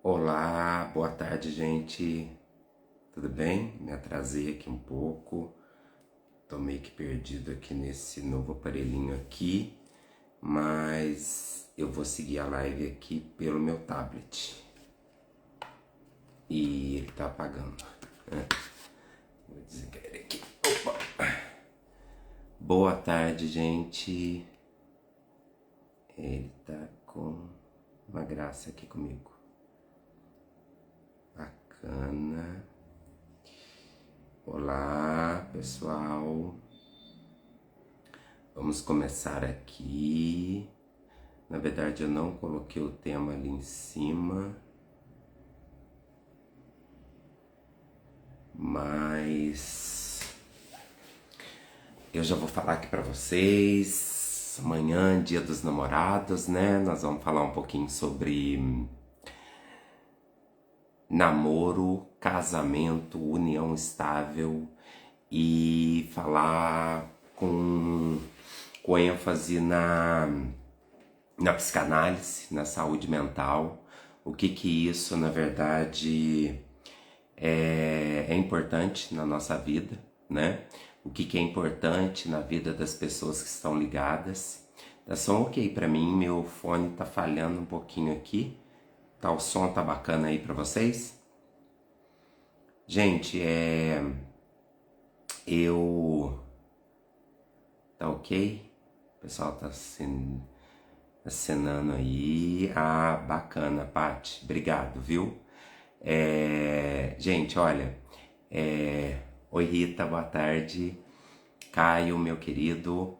Olá, boa tarde, gente. Tudo bem? Me atrasei aqui um pouco. Tô meio que perdido aqui nesse novo aparelhinho aqui, mas eu vou seguir a live aqui pelo meu tablet. E ele tá apagando, né? Vou desligar ele aqui. Opa! Boa tarde, gente. Ele tá com uma graça aqui comigo. Bacana. Olá, pessoal. Vamos começar aqui. Na verdade, eu não coloquei o tema ali em cima, mas eu já vou falar aqui pra vocês. Amanhã, Dia dos Namorados, né? Nós vamos falar um pouquinho sobre namoro, casamento, união estável e falar com ênfase na psicanálise, na saúde mental, o que isso, na verdade, é importante na nossa vida, né? O que é importante na vida das pessoas que estão ligadas. Tá som ok pra mim, meu fone tá falhando um pouquinho aqui. Tá, o som tá bacana aí pra vocês? Gente, eu... Tá ok? O pessoal tá acenando aí. Ah, bacana, Paty. Obrigado, viu? Gente, olha. Oi, Rita, boa tarde. Caio, meu querido.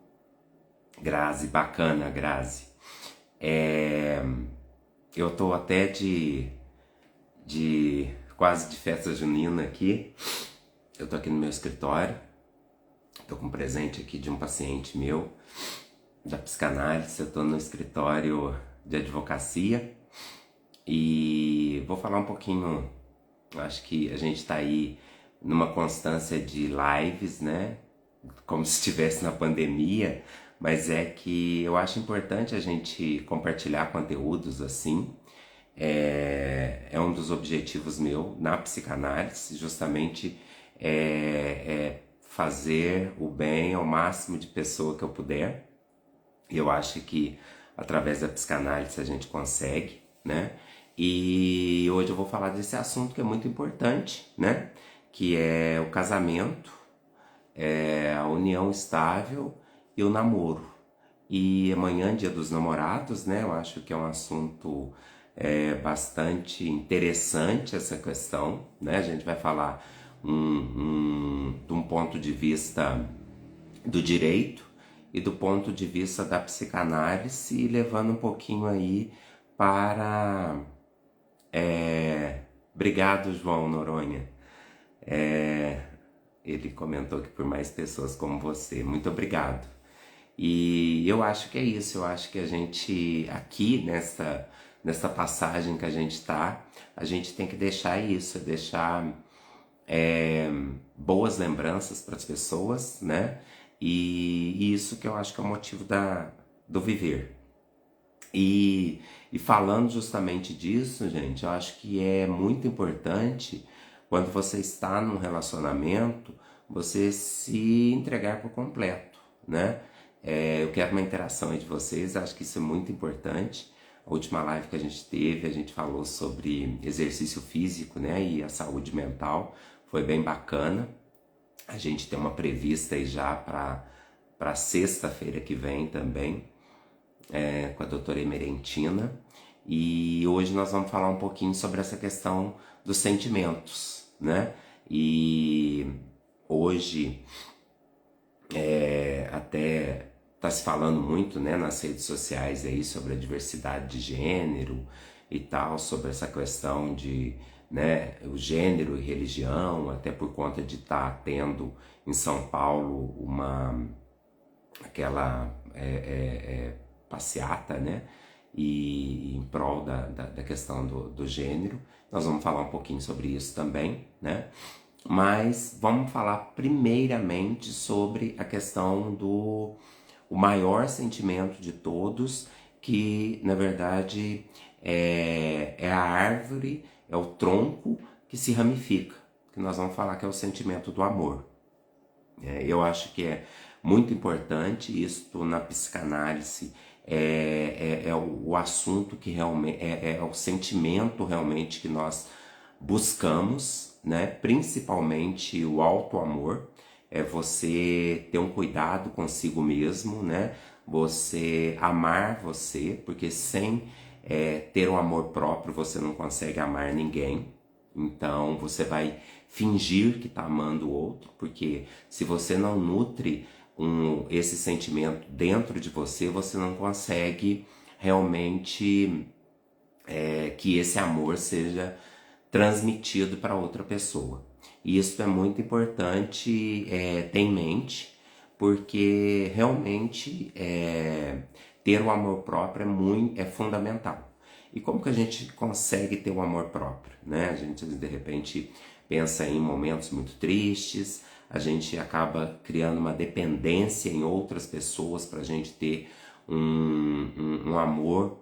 Grazi, bacana, Grazi. Eu tô até quase de festa junina aqui. Eu tô aqui no meu escritório. Tô com um presente aqui de um paciente meu da psicanálise. Eu tô no escritório de advocacia e vou falar um pouquinho. Acho que a gente tá aí numa constância de lives, né? Como se estivesse na pandemia, mas é que eu acho importante a gente compartilhar conteúdos assim. É um dos objetivos meu na psicanálise, justamente fazer o bem ao máximo de pessoa que eu puder. Eu acho que através da psicanálise a gente consegue, né? E hoje eu vou falar desse assunto que é muito importante, né? Que é o casamento, a união estável e o namoro. E amanhã, Dia dos Namorados, né? Eu acho que é um assunto bastante interessante essa questão, né? A gente vai falar de um ponto de vista do direito e do ponto de vista da psicanálise, levando um pouquinho aí para... Obrigado, João Noronha. Ele comentou que por mais pessoas como você. Muito obrigado. E eu acho que é isso. Eu acho que a gente, aqui nessa passagem que a gente está, a gente tem que deixar isso, deixar boas lembranças para as pessoas, né? E isso que eu acho que é o motivo do viver. E falando justamente disso, gente, eu acho que é muito importante quando você está num relacionamento, você se entregar por completo, né? Eu quero uma interação aí de vocês, acho que isso é muito importante. A última live que a gente teve, a gente falou sobre exercício físico, né? E a saúde mental, foi bem bacana. A gente tem uma prevista aí já para sexta-feira que vem também, com a doutora Emerentina. E hoje nós vamos falar um pouquinho sobre essa questão dos sentimentos, né? E hoje até está se falando muito, né, nas redes sociais aí sobre a diversidade de gênero e tal, sobre essa questão de, né, o gênero e religião, até por conta de estar tendo em São Paulo aquela passeata, né, e em prol da questão do gênero. Nós vamos falar um pouquinho sobre isso também, né? Mas vamos falar primeiramente sobre a questão o maior sentimento de todos, que na verdade é a árvore, é o tronco que se ramifica, que nós vamos falar que é o sentimento do amor. Eu acho que é muito importante isso na psicanálise, é o assunto que realmente é o sentimento realmente que nós buscamos, né? Principalmente o auto-amor, é você ter um cuidado consigo mesmo, né? Você amar você, porque sem ter um amor próprio você não consegue amar ninguém. Então você vai fingir que está amando o outro, porque se você não nutre esse sentimento dentro de você, você não consegue realmente que esse amor seja transmitido para outra pessoa. E isso é muito importante ter em mente, porque realmente ter o amor próprio é fundamental. E como que a gente consegue ter o amor próprio, né? A gente de repente pensa em momentos muito tristes, a gente acaba criando uma dependência em outras pessoas para a gente ter um amor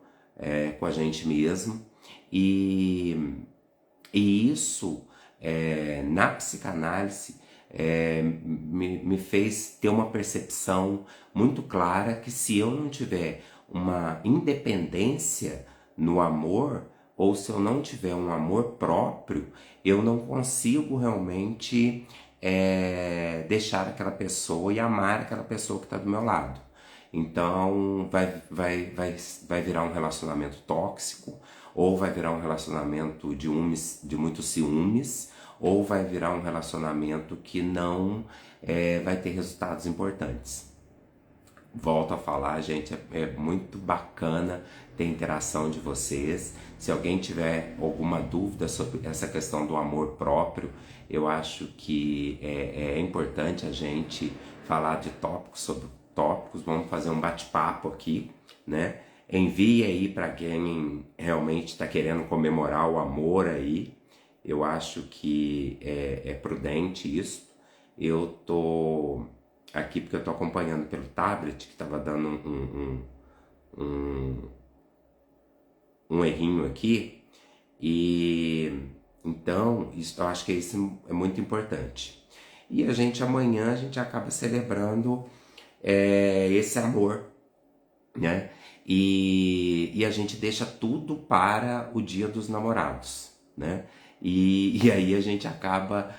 com a gente mesmo. E isso, na psicanálise, me fez ter uma percepção muito clara que se eu não tiver uma independência no amor, ou se eu não tiver um amor próprio, eu não consigo realmente deixar aquela pessoa e amar aquela pessoa que está do meu lado. Então vai virar um relacionamento tóxico, ou vai virar um relacionamento de muitos ciúmes, ou vai virar um relacionamento que não vai ter resultados importantes. Volto a falar, gente, é muito bacana ter interação de vocês. Se alguém tiver alguma dúvida sobre essa questão do amor próprio, eu acho que é importante a gente falar de tópicos sobre tópicos. Vamos fazer um bate-papo aqui, né? Envie aí para quem realmente está querendo comemorar o amor aí. Eu acho que é prudente isso. Eu tô aqui porque eu tô acompanhando pelo tablet, que estava dando um errinho aqui. E então, eu acho que isso é muito importante. E amanhã a gente acaba celebrando esse amor, né? E a gente deixa tudo para o Dia dos Namorados, né? E aí a gente acaba,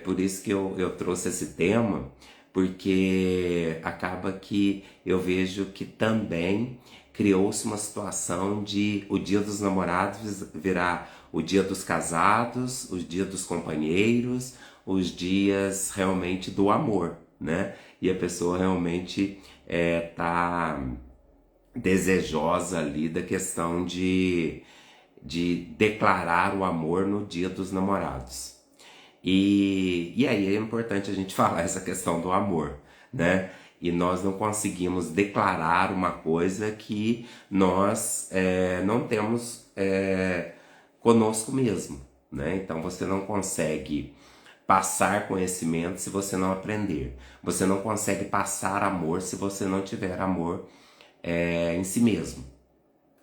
por isso que eu trouxe esse tema, porque acaba que eu vejo que também criou-se uma situação de o Dia dos Namorados virar o Dia dos Casados, o Dia dos Companheiros, os dias realmente do amor, né? E a pessoa realmente tá desejosa ali da questão de declarar o amor no Dia dos Namorados. E aí é importante a gente falar essa questão do amor, né? E nós não conseguimos declarar uma coisa que nós não temos conosco mesmo, né? Então você não consegue passar conhecimento se você não aprender. Você não consegue passar amor se você não tiver amor em si mesmo.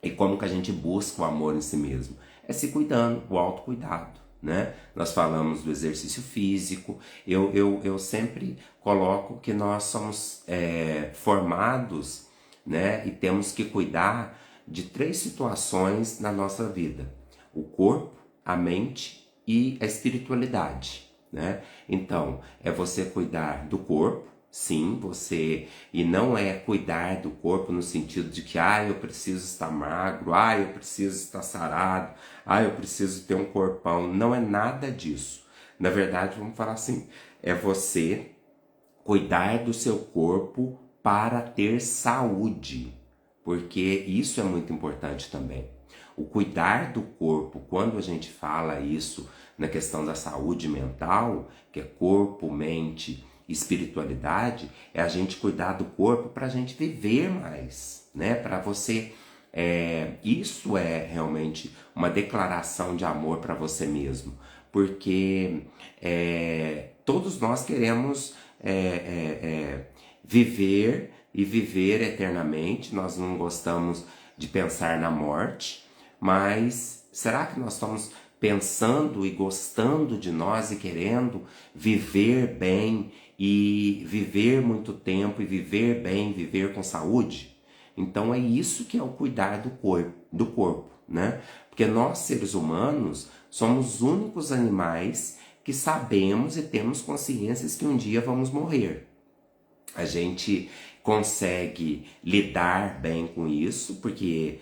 E como que a gente busca o amor em si mesmo? É se cuidando, o autocuidado, né? Nós falamos do exercício físico. Eu sempre coloco que nós somos formados, né? E temos que cuidar de 3 situações na nossa vida: o corpo, a mente e a espiritualidade, né? Então, é você cuidar do corpo. Sim, e não é cuidar do corpo no sentido de que eu preciso estar magro, eu preciso estar sarado, eu preciso ter um corpão. Não é nada disso. Na verdade, vamos falar assim, é você cuidar do seu corpo para ter saúde, porque isso é muito importante também. O cuidar do corpo, quando a gente fala isso na questão da saúde mental, que é corpo, mente, espiritualidade, é a gente cuidar do corpo para a gente viver mais, né? Para você, isso é realmente uma declaração de amor para você mesmo, porque todos nós queremos viver e viver eternamente. Nós não gostamos de pensar na morte, Mas será que nós estamos pensando e gostando de nós e querendo viver bem e viver muito tempo e viver bem, viver com saúde? Então é isso que é o cuidar do corpo, né? Porque nós, seres humanos, somos os únicos animais que sabemos e temos consciências que um dia vamos morrer. A gente consegue lidar bem com isso, porque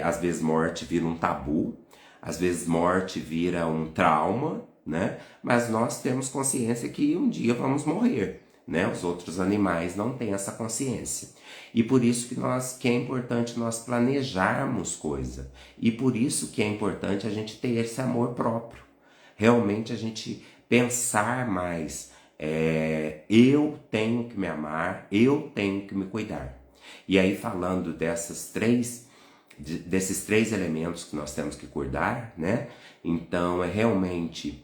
às vezes morte vira um tabu, às vezes morte vira um trauma, né? Mas nós temos consciência que um dia vamos morrer, né? Os outros animais não têm essa consciência. E por isso que é importante nós planejarmos coisa. E por isso que é importante a gente ter esse amor próprio. Realmente a gente pensar mais. Eu tenho que me amar, eu tenho que me cuidar. E aí falando desses três elementos que nós temos que cuidar, né? Então é realmente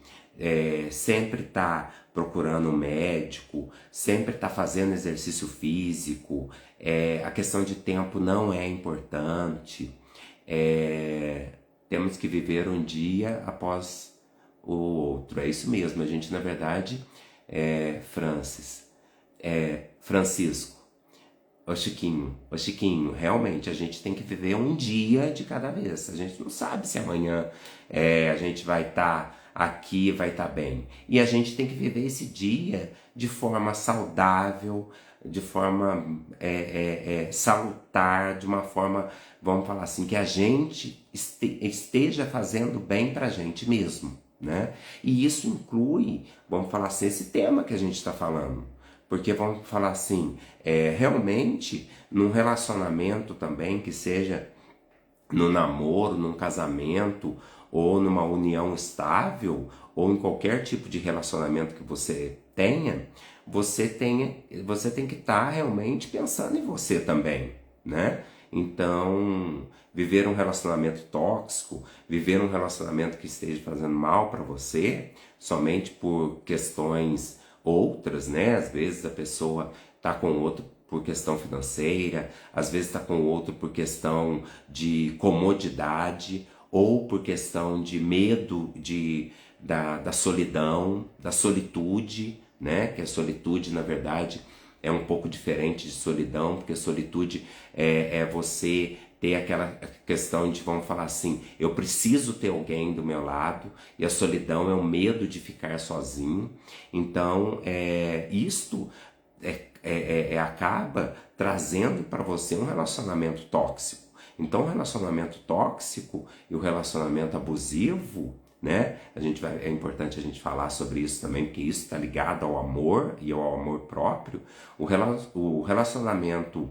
sempre estar procurando um médico, sempre estar fazendo exercício físico, a questão de tempo não é importante, temos que viver um dia após o outro. É isso mesmo, a gente na verdade, Francisco, ô Chiquinho, realmente a gente tem que viver um dia de cada vez. A gente não sabe se amanhã a gente vai estar aqui, vai estar bem. E a gente tem que viver esse dia de forma saudável, de forma salutar, de uma forma, vamos falar assim, que a gente esteja fazendo bem pra gente mesmo, né? E isso inclui, vamos falar assim, esse tema que a gente está falando. Porque vamos falar assim, realmente num relacionamento também, que seja no namoro, num casamento, ou numa união estável, ou em qualquer tipo de relacionamento que você tenha, você tem que estar realmente pensando em você também, né? Então, viver um relacionamento tóxico, viver um relacionamento que esteja fazendo mal para você, somente por questões outras, né? Às vezes a pessoa tá com outro por questão financeira, às vezes está com outro por questão de comodidade ou por questão de medo da solidão, da solitude, né? Que a solitude, na verdade, é um pouco diferente de solidão, porque solitude é você ter aquela questão de, vamos falar assim, eu preciso ter alguém do meu lado, e a solidão é o medo de ficar sozinho. Então, isto acaba trazendo para você um relacionamento tóxico. Então, o relacionamento tóxico e o relacionamento abusivo, né? É importante a gente falar sobre isso também, porque isso está ligado ao amor e ao amor próprio. O relacionamento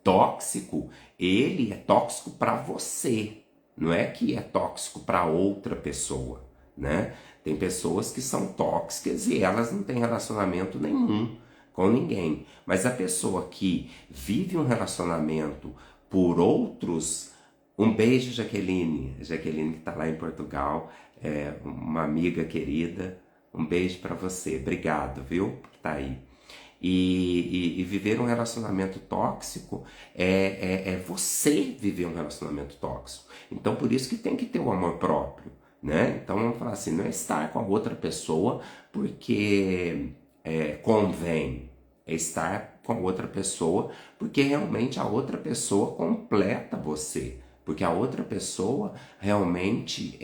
tóxico, ele é tóxico para você, não é que é tóxico para outra pessoa, né? Tem pessoas que são tóxicas e elas não têm relacionamento nenhum com ninguém, mas a pessoa que vive um relacionamento por outros, um beijo, Jaqueline que está lá em Portugal, uma amiga querida, um beijo para você, obrigado, viu, por estar aí. E viver um relacionamento tóxico é você viver um relacionamento tóxico. Então, por isso que tem que ter o amor próprio, né? Então, vamos falar assim, não é estar com a outra pessoa porque convém, é estar com a outra pessoa porque realmente a outra pessoa completa você, porque a outra pessoa realmente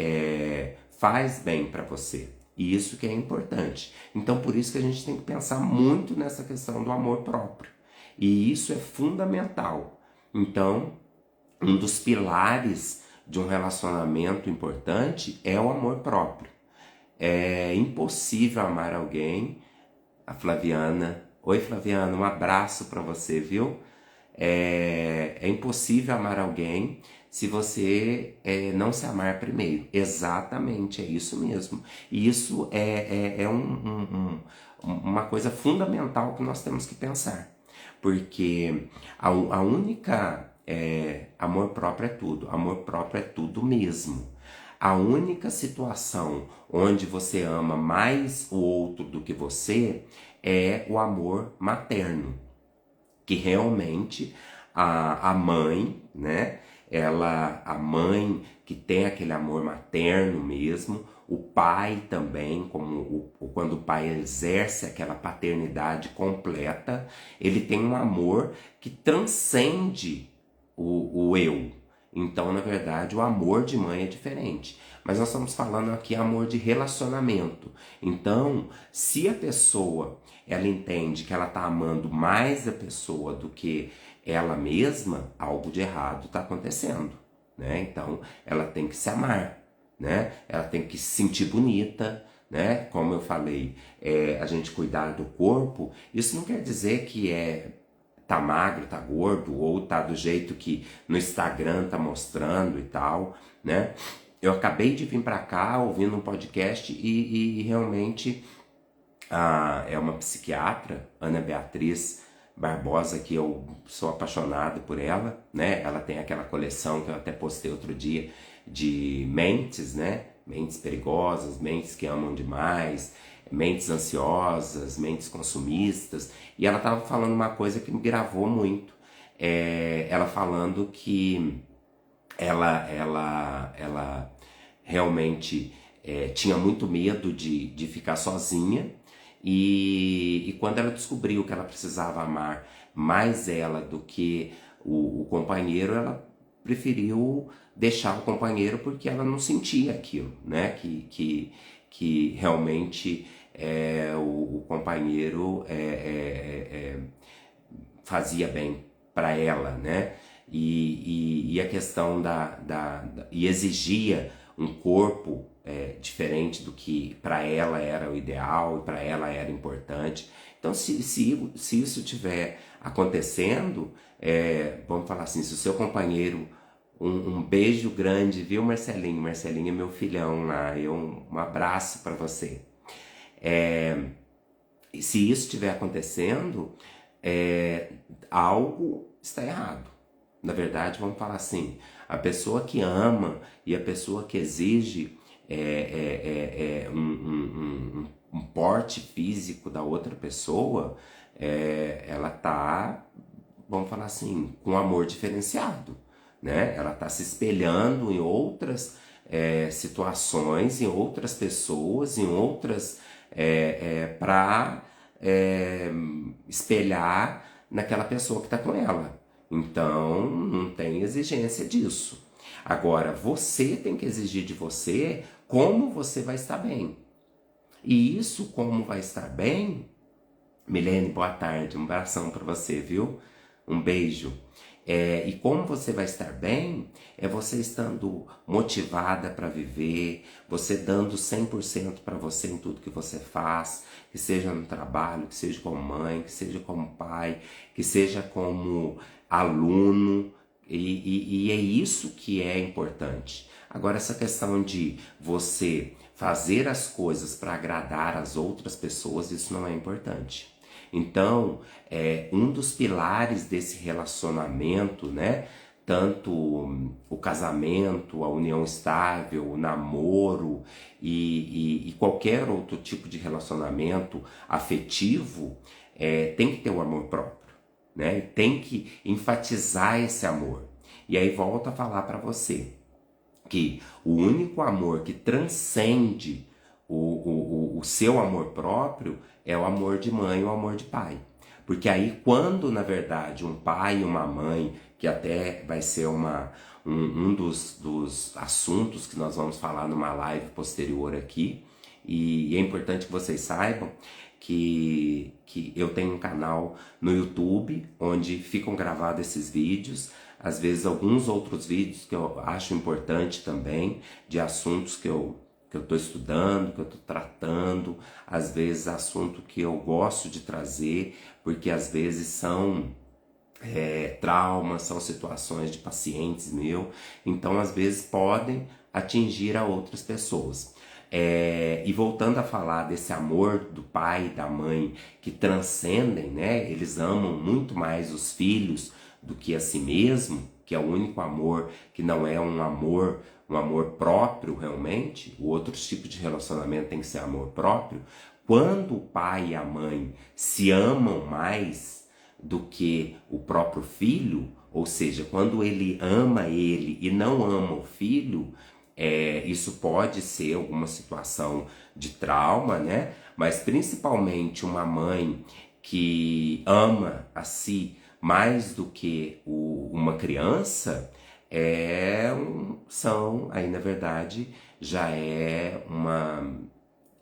faz bem para você. E isso que é importante. Então, por isso que a gente tem que pensar muito nessa questão do amor próprio. E isso é fundamental. Então, um dos pilares de um relacionamento importante é o amor próprio. É impossível amar alguém. A Flaviana. Oi, Flaviana, um abraço para você, viu? É impossível amar alguém se você não se amar primeiro. Exatamente, é isso mesmo. E isso uma coisa fundamental que nós temos que pensar. Porque a única... amor próprio é tudo. Amor próprio é tudo mesmo. A única situação onde você ama mais o outro do que você é o amor materno. Que realmente a mãe, né, a mãe que tem aquele amor materno mesmo, o pai também, quando o pai exerce aquela paternidade completa, ele tem um amor que transcende o eu. Então, na verdade, o amor de mãe é diferente. Mas nós estamos falando aqui amor de relacionamento. Então, se a pessoa ela entende que ela está amando mais a pessoa do que ela mesma, algo de errado está acontecendo, né? Então, ela tem que se amar, né? Ela tem que se sentir bonita, né? Como eu falei, a gente cuidar do corpo, isso não quer dizer que tá magro, tá gordo, ou tá do jeito que no Instagram tá mostrando e tal, né? Eu acabei de vir para cá ouvindo um podcast e realmente é uma psiquiatra, Ana Beatriz Barbosa, que eu sou apaixonado por ela, né? Ela tem aquela coleção que eu até postei outro dia de mentes, né? Mentes perigosas, mentes que amam demais, mentes ansiosas, mentes consumistas. E ela estava falando uma coisa que me gravou muito. Ela falando que ela realmente tinha muito medo de ficar sozinha e quando ela descobriu que ela precisava amar mais ela do que o companheiro, ela preferiu deixar o companheiro porque ela não sentia aquilo, né? Que realmente o companheiro fazia bem para ela, né? E a questão e exigia um corpo diferente do que para ela era o ideal e para ela era importante. Então, se isso estiver acontecendo, vamos falar assim, se o seu companheiro, um beijo grande, viu, Marcelinho? Marcelinho é meu filhão lá, um abraço para você. E se isso estiver acontecendo, algo está errado. Na verdade, vamos falar assim, a pessoa que ama e a pessoa que exige um porte físico da outra pessoa, ela tá, vamos falar assim, com amor diferenciado, né? Ela tá se espelhando em outras situações, em outras pessoas, em outras para espelhar naquela pessoa que está com ela. Então, não tem exigência disso. Agora, você tem que exigir de você como você vai estar bem. E isso, como vai estar bem, Milene, boa tarde, um abração para você, viu? Um beijo. E como você vai estar bem é você estando motivada para viver, você dando 100% para você em tudo que você faz, que seja no trabalho, que seja como mãe, que seja como pai, que seja como aluno, e é isso que é importante. Agora, essa questão de você fazer as coisas para agradar as outras pessoas, isso não é importante. Então, um dos pilares desse relacionamento, né? Tanto o casamento, a união estável, o namoro e qualquer outro tipo de relacionamento afetivo, tem que ter o amor próprio, né? Tem que enfatizar esse amor. E aí volto a falar para você que o único amor que transcende o seu amor próprio é o amor de mãe, o amor de pai. Porque aí quando, na verdade, um pai e uma mãe, que até vai ser um dos assuntos que nós vamos falar numa live posterior aqui, e é importante que vocês saibam que eu tenho um canal no YouTube onde ficam gravados esses vídeos, às vezes alguns outros vídeos que eu acho importante também, de assuntos que eu estou estudando, que eu estou tratando, às vezes assunto que eu gosto de trazer, porque às vezes são traumas, são situações de pacientes meus, então às vezes podem atingir a outras pessoas. E voltando a falar desse amor do pai e da mãe que transcendem, né? Eles amam muito mais os filhos do que a si mesmo, que é o único amor que não é um amor próprio realmente. O outro tipo de relacionamento tem que ser amor próprio. Quando o pai e a mãe se amam mais do que o próprio filho, Ou seja, quando ele ama ele e não ama o filho, isso pode ser alguma situação de trauma, né? Mas principalmente uma mãe que ama a si mais do que uma criança, aí na verdade já é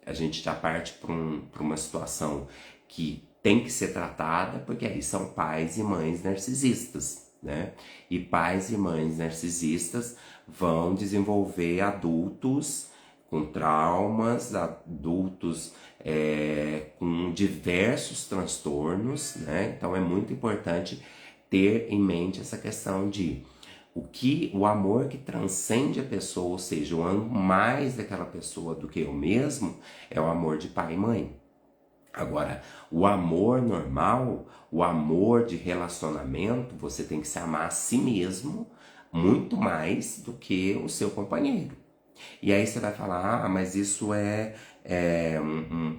a gente já parte para uma situação que tem que ser tratada, porque aí são pais e mães narcisistas, né? E pais e mães narcisistas vão desenvolver adultos com traumas, adultos com diversos transtornos, né? Então é muito importante ter em mente essa questão de o amor que transcende a pessoa, ou seja, eu amo mais daquela pessoa do que eu mesmo, é o amor de pai e mãe. Agora, o amor normal, o amor de relacionamento, você tem que se amar a si mesmo muito mais do que o seu companheiro. E aí você vai falar, mas isso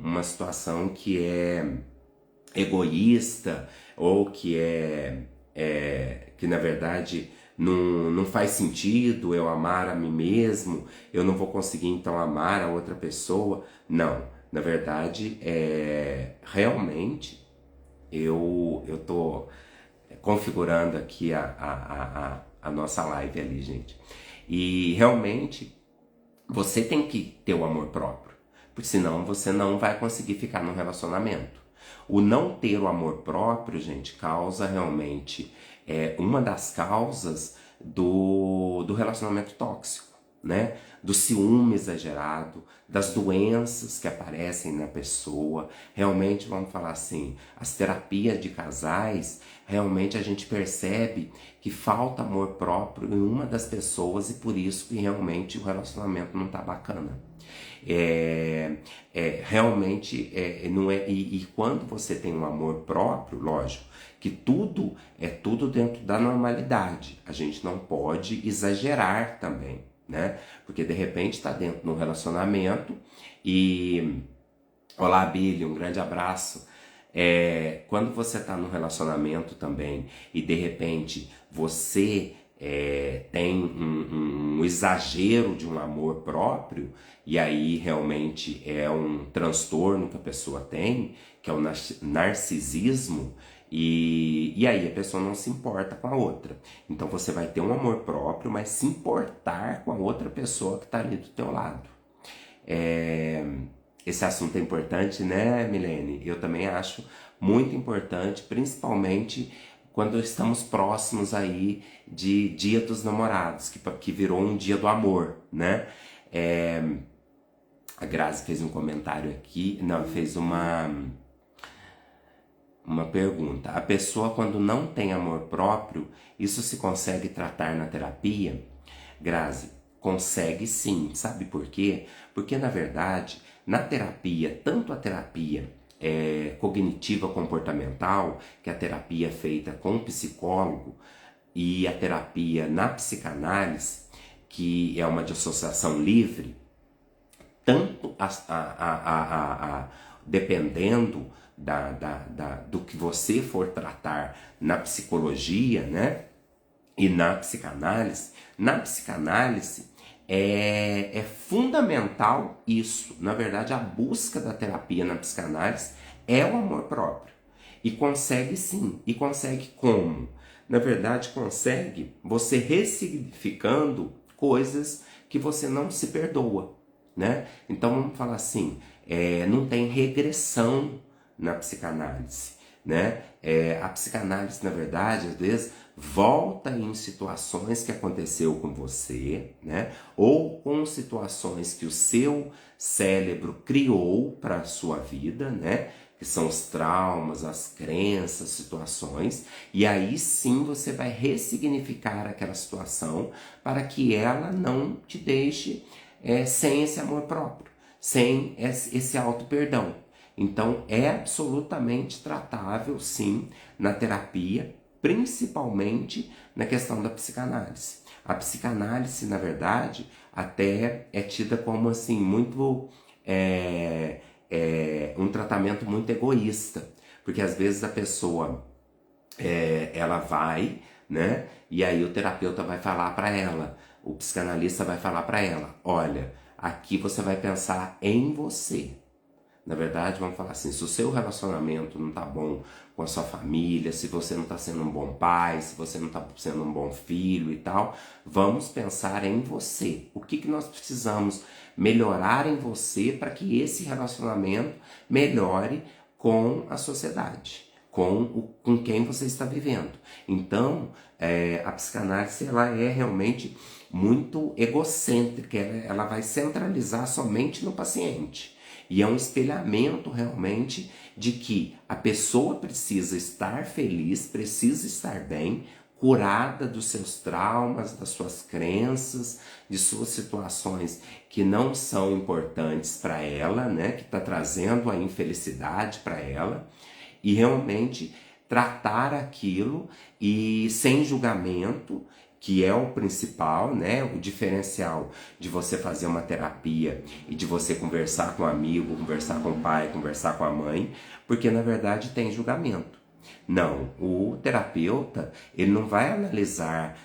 uma situação que é egoísta ou que na verdade não faz sentido eu amar a mim mesmo, eu não vou conseguir então amar a outra pessoa. Não, na verdade realmente eu tô configurando aqui a nossa live ali, gente. E realmente você tem que ter o amor próprio, porque senão você não vai conseguir ficar num relacionamento. O não ter o amor próprio, gente, causa realmente uma das causas do relacionamento tóxico, né? Do ciúme exagerado, das doenças que aparecem na pessoa. Realmente, vamos falar assim, as terapias de casais, realmente a gente percebe que falta amor próprio em uma das pessoas e por isso que realmente o relacionamento não tá bacana. Realmente não é e quando você tem um amor próprio, lógico que tudo é tudo dentro da normalidade, a gente não pode exagerar também, né? Porque de repente está dentro de um relacionamento e olá, Billy, um grande abraço. Quando você está num relacionamento também e de repente você tem um exagero de um amor próprio, e aí realmente é um transtorno que a pessoa tem, que é o narcisismo, e aí a pessoa não se importa com a outra. Então você vai ter um amor próprio, mas se importar com a outra pessoa que está ali do teu lado. Esse assunto é importante, né, Milene? Eu também acho muito importante, principalmente quando estamos próximos aí de Dia dos Namorados, que virou um dia do amor, né? A Grazi fez um comentário aqui, não, fez uma pergunta. A pessoa quando não tem amor próprio, isso se consegue tratar na terapia? Grazi, consegue sim. Sabe por quê? Porque na verdade, na terapia, tanto a terapia cognitiva comportamental, que é a terapia feita com o psicólogo, e a terapia na psicanálise, que é uma dissociação livre, tanto dependendo do que você for tratar na psicologia, né? E na psicanálise é fundamental isso. Na verdade, a busca da terapia na psicanálise é o amor próprio. E consegue sim. E consegue como? Na verdade, consegue você ressignificando coisas que você não se perdoa, né? Então vamos falar assim, não tem regressão na psicanálise, né? A psicanálise, na verdade, às vezes volta em situações que aconteceu com você, né? Ou com situações que o seu cérebro criou para a sua vida, né? Que são os traumas, as crenças, situações, e aí sim você vai ressignificar aquela situação para que ela não te deixe sem esse amor próprio, sem esse auto-perdão. Então é absolutamente tratável sim na terapia, principalmente na questão da psicanálise. A psicanálise, na verdade, até é tida como assim, muito um tratamento muito egoísta, porque às vezes a pessoa ela vai né? E aí o terapeuta vai falar para ela, o psicanalista vai falar para ela, olha, aqui você vai pensar em você. Na verdade, vamos falar assim, se o seu relacionamento não tá bom com a sua família, se você não tá sendo um bom pai, se você não tá sendo um bom filho e tal, vamos pensar em você. O que nós precisamos melhorar em você para que esse relacionamento melhore com a sociedade, com quem você está vivendo. Então, a psicanálise ela é realmente muito egocêntrica, ela vai centralizar somente no paciente. E é um espelhamento realmente de que a pessoa precisa estar feliz, precisa estar bem, curada dos seus traumas, das suas crenças, de suas situações que não são importantes para ela, né? Que está trazendo a infelicidade para ela, e realmente tratar aquilo e sem julgamento, que é o principal, né? O diferencial de você fazer uma terapia e de você conversar com um amigo, conversar com o pai, conversar com a mãe, porque na verdade tem julgamento. Não, o terapeuta, ele não vai analisar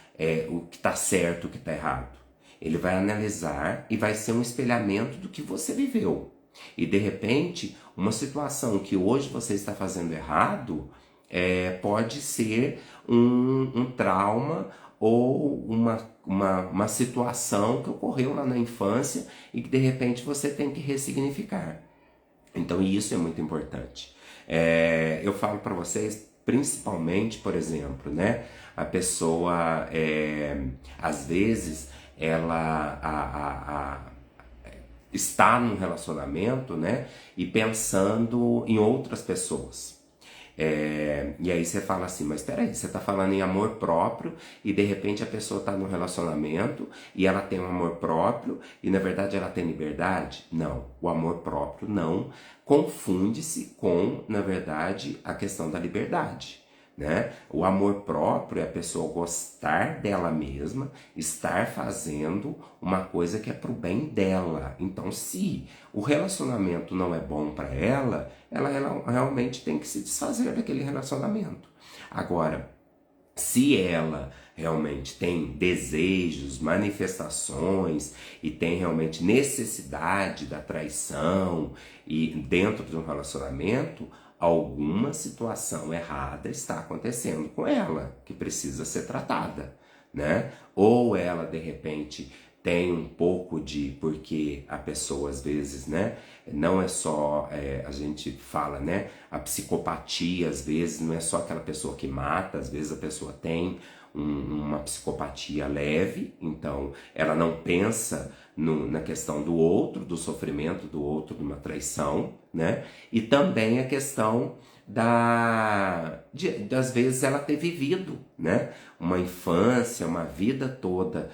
o que está certo, o que está errado. Ele vai analisar e vai ser um espelhamento do que você viveu. E de repente, uma situação que hoje você está fazendo errado pode ser um trauma ou uma situação que ocorreu lá na infância e que de repente você tem que ressignificar. Então isso é muito importante. Eu falo para vocês, principalmente, por exemplo, né? A pessoa, às vezes, ela está num relacionamento, né? E pensando em outras pessoas. E aí você fala assim, mas peraí, você tá falando em amor próprio e de repente a pessoa tá num relacionamento e ela tem um amor próprio e na verdade ela tem liberdade? Não, o amor próprio não confunde-se com, na verdade, a questão da liberdade. Né? O amor próprio é a pessoa gostar dela mesma, estar fazendo uma coisa que é pro bem dela. Então, se o relacionamento não é bom para ela realmente tem que se desfazer daquele relacionamento. Agora, se ela realmente tem desejos, manifestações e tem realmente necessidade da traição e dentro de um relacionamento, alguma situação errada está acontecendo com ela, que precisa ser tratada, né? Ou ela de repente tem um pouco de, porque a pessoa às vezes, né, não é só, a gente fala, né, a psicopatia às vezes não é só aquela pessoa que mata, às vezes a pessoa tem uma psicopatia leve, então ela não pensa na questão do outro, do sofrimento do outro, de uma traição, né, e também a questão às vezes ela ter vivido, né, uma infância, uma vida toda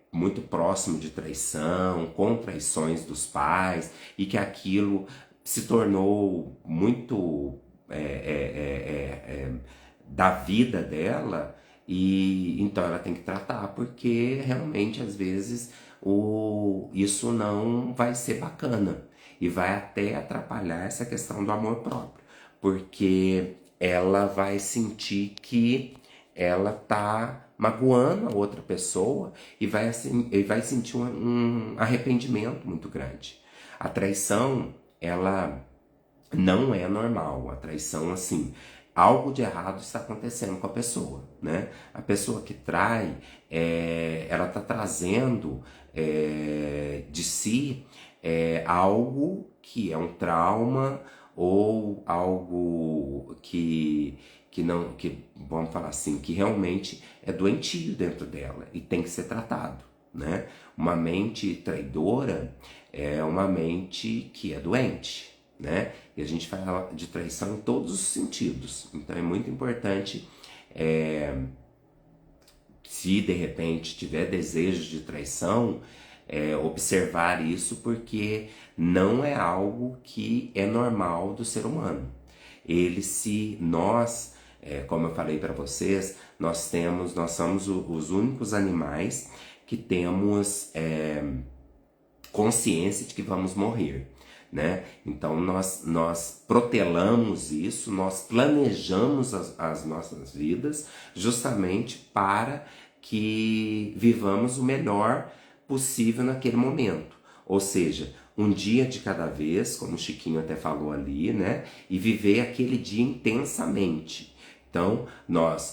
muito próximo de traição, com traições dos pais, e que aquilo se tornou muito da vida dela, e então ela tem que tratar, porque realmente às vezes isso não vai ser bacana e vai até atrapalhar essa questão do amor próprio, porque ela vai sentir que ela tá magoando a outra pessoa e vai sentir um arrependimento muito grande. A traição, ela não é normal. A traição, assim, algo de errado está acontecendo com a pessoa, né? A pessoa que trai, ela tá trazendo de si algo que é um trauma ou algo que vamos falar assim, que realmente é doentio dentro dela e tem que ser tratado, né? Uma mente traidora é uma mente que é doente, né? E a gente fala de traição em todos os sentidos. Então é muito importante, se de repente tiver desejos de traição, observar isso, porque não é algo que é normal do ser humano. Nós, como eu falei para vocês, nós somos os únicos animais que temos consciência de que vamos morrer. né? Então nós protelamos isso, nós planejamos as nossas vidas justamente para que vivamos o melhor possível naquele momento. Ou seja, um dia de cada vez, como o Chiquinho até falou ali, né? E viver aquele dia intensamente. Então,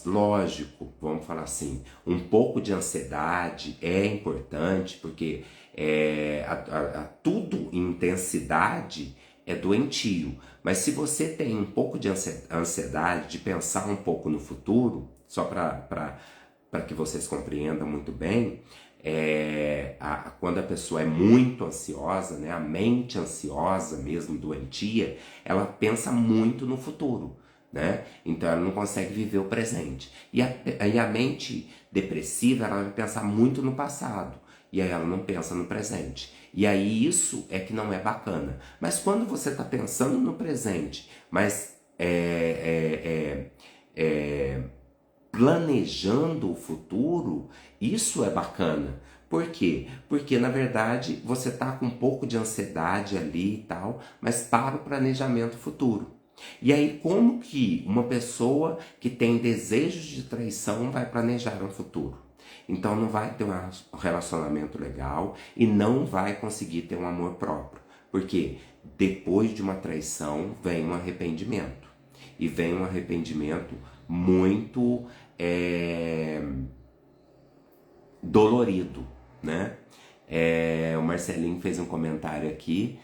lógico, vamos falar assim, um pouco de ansiedade é importante, porque tudo em intensidade é doentio. Mas se você tem um pouco de ansiedade, de pensar um pouco no futuro, só para que vocês compreendam muito bem, quando a pessoa é muito ansiosa, né, a mente ansiosa mesmo, doentia, ela pensa muito no futuro. Né? Então ela não consegue viver o presente. E a mente depressiva, ela vai pensar muito no passado. E aí ela não pensa no presente. E aí isso é que não é bacana. Mas quando você está pensando no presente, mas planejando o futuro, isso é bacana. Por quê? Porque na verdade você está com um pouco de ansiedade ali e tal, mas para o planejamento futuro. E aí, como que uma pessoa que tem desejos de traição vai planejar um futuro? Então não vai ter um relacionamento legal e não vai conseguir ter um amor próprio. Porque depois de uma traição vem um arrependimento. E vem um arrependimento muito dolorido, né? O Marcelinho fez um comentário aqui.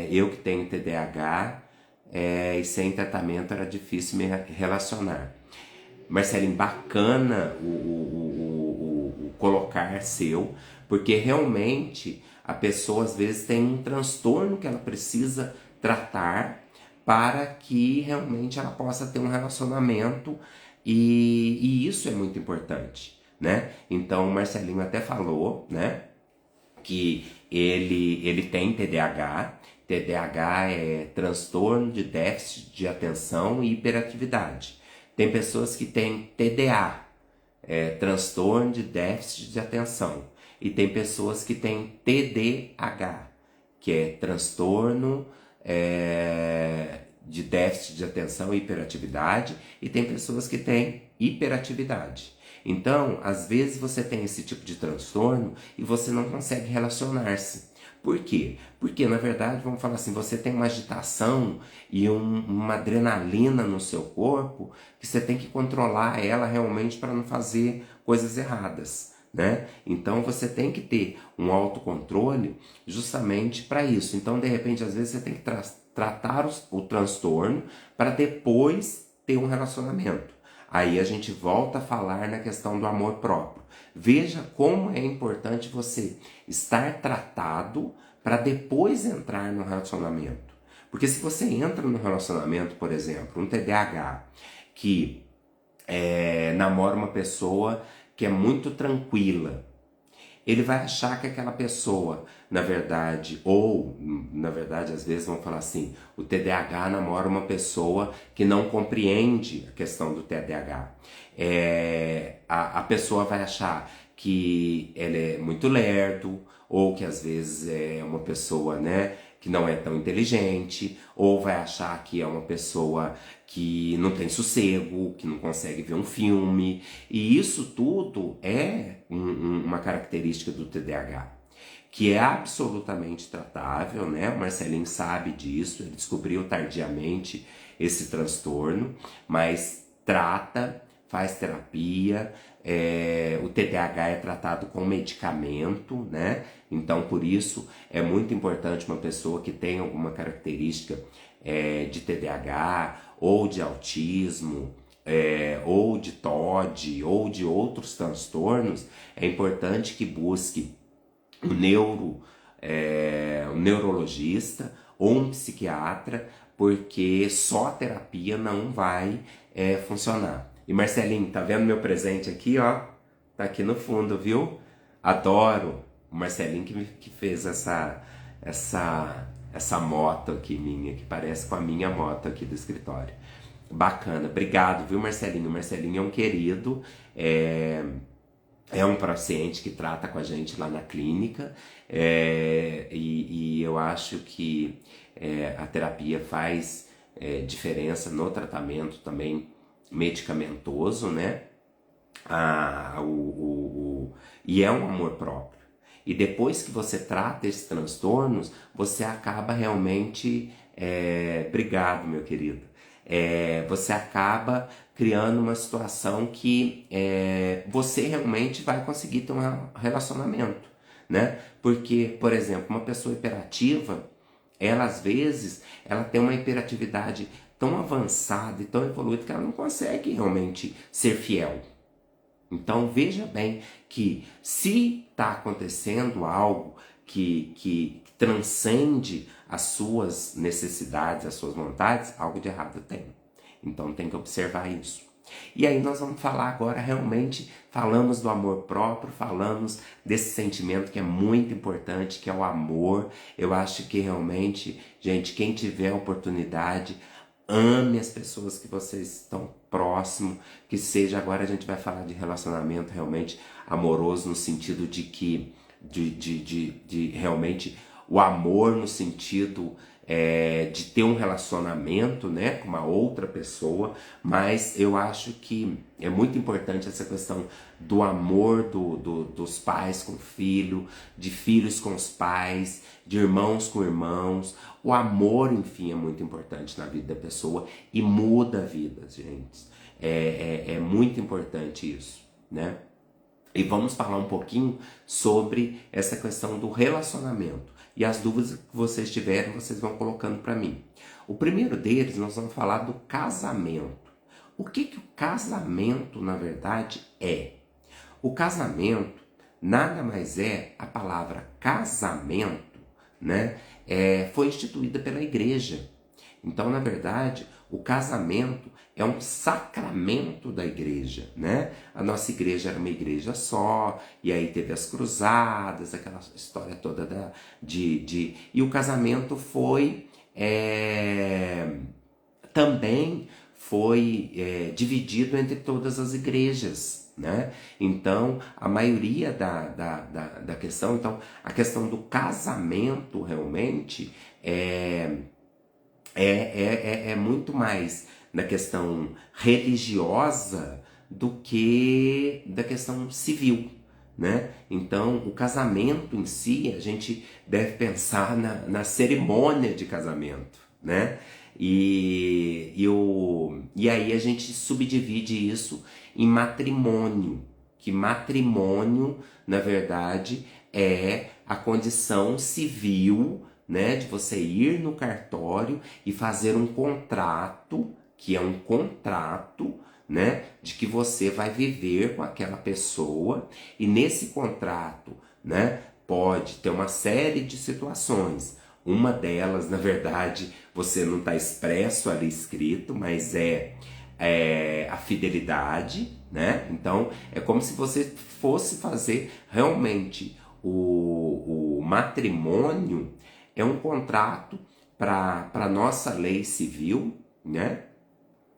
Eu que tenho TDAH, e sem tratamento era difícil me relacionar. Marcelinho, bacana o colocar seu, porque realmente a pessoa às vezes tem um transtorno que ela precisa tratar para que realmente ela possa ter um relacionamento, e isso é muito importante, né? Então o Marcelinho até falou, né, que ele tem TDAH. TDAH é transtorno de déficit de atenção e hiperatividade. Tem pessoas que têm TDA, transtorno de déficit de atenção. E tem pessoas que têm TDAH, que é transtorno de déficit de atenção e hiperatividade. E tem pessoas que têm hiperatividade. Então, às vezes você tem esse tipo de transtorno e você não consegue relacionar-se. Por quê? Porque, na verdade, vamos falar assim, você tem uma agitação e uma adrenalina no seu corpo que você tem que controlar ela realmente para não fazer coisas erradas, né? Então, você tem que ter um autocontrole justamente para isso. Então, de repente, às vezes você tem que tratar o transtorno para depois ter um relacionamento. Aí a gente volta a falar na questão do amor próprio. Veja como é importante você estar tratado para depois entrar no relacionamento. Porque se você entra no relacionamento, por exemplo, um TDAH que namora uma pessoa que é muito tranquila, ele vai achar que aquela pessoa, na verdade, às vezes vão falar assim, o TDAH namora uma pessoa que não compreende a questão do TDAH. A pessoa vai achar que ele é muito lerdo, ou que às vezes é uma pessoa, né, que não é tão inteligente, ou vai achar que é uma pessoa que não tem sossego, que não consegue ver um filme. E isso tudo é uma característica do TDAH, que é absolutamente tratável, né? O Marcelinho sabe disso, ele descobriu tardiamente esse transtorno, mas trata, faz terapia. O TDAH é tratado com medicamento, né? Então, por isso, é muito importante uma pessoa que tem alguma característica de TDAH, ou de autismo, ou de TOD, ou de outros transtornos, é importante que busque um neurologista ou um psiquiatra, porque só a terapia não vai funcionar. E Marcelinho, tá vendo meu presente aqui, ó? Tá aqui no fundo, viu? Adoro o Marcelinho que fez essa moto aqui minha, que parece com a minha moto aqui do escritório. Bacana, obrigado, viu, Marcelinho? O Marcelinho é um querido, É um paciente que trata com a gente lá na clínica, e eu acho que a terapia faz diferença no tratamento também medicamentoso, né? E é um amor próprio. E depois que você trata esses transtornos, você acaba realmente. Obrigado, meu querido. Você acaba criando uma situação que você realmente vai conseguir ter um relacionamento, né? Porque, por exemplo, uma pessoa hiperativa, ela às vezes ela tem uma hiperatividade tão avançada e tão evoluída que ela não consegue realmente ser fiel. Então veja bem que se está acontecendo algo que transcende as suas necessidades, as suas vontades, algo de errado tem. Então tem que observar isso. E aí nós vamos falar agora realmente, falamos do amor próprio, falamos desse sentimento que é muito importante, que é o amor. Eu acho que realmente, gente, quem tiver a oportunidade, ame as pessoas que vocês estão próximo, que seja, agora a gente vai falar de relacionamento realmente amoroso no sentido de que de realmente o amor no sentido de ter um relacionamento, né, com uma outra pessoa, mas eu acho que é muito importante essa questão do amor dos pais com filho, de filhos com os pais, de irmãos com irmãos. O amor, enfim, é muito importante na vida da pessoa e muda vidas, gente. É muito importante isso, né? E vamos falar um pouquinho sobre essa questão do relacionamento. E as dúvidas que vocês tiverem, vocês vão colocando para mim. O primeiro deles, nós vamos falar do casamento. O que o casamento, na verdade, é? O casamento nada mais é a palavra casamento, né? Foi instituída pela igreja. Então, na verdade, o casamento é um sacramento da igreja, né? A nossa igreja era uma igreja só, e aí teve as cruzadas, aquela história toda e o casamento foi também foi dividido entre todas as igrejas, né? Então, a maioria da questão, então, a questão do casamento realmente é muito mais na questão religiosa do que da questão civil, né? Então, o casamento em si, a gente deve pensar na cerimônia de casamento, né? E aí a gente subdivide isso em matrimônio, que matrimônio, na verdade, é a condição civil, né, de você ir no cartório e fazer um contrato, que é um contrato, né, de que você vai viver com aquela pessoa, e nesse contrato, né, pode ter uma série de situações. Uma delas, na verdade, você não está expresso ali escrito, mas é a fidelidade, né? Então é como se você fosse fazer realmente o matrimônio. É um contrato para a nossa lei civil, né?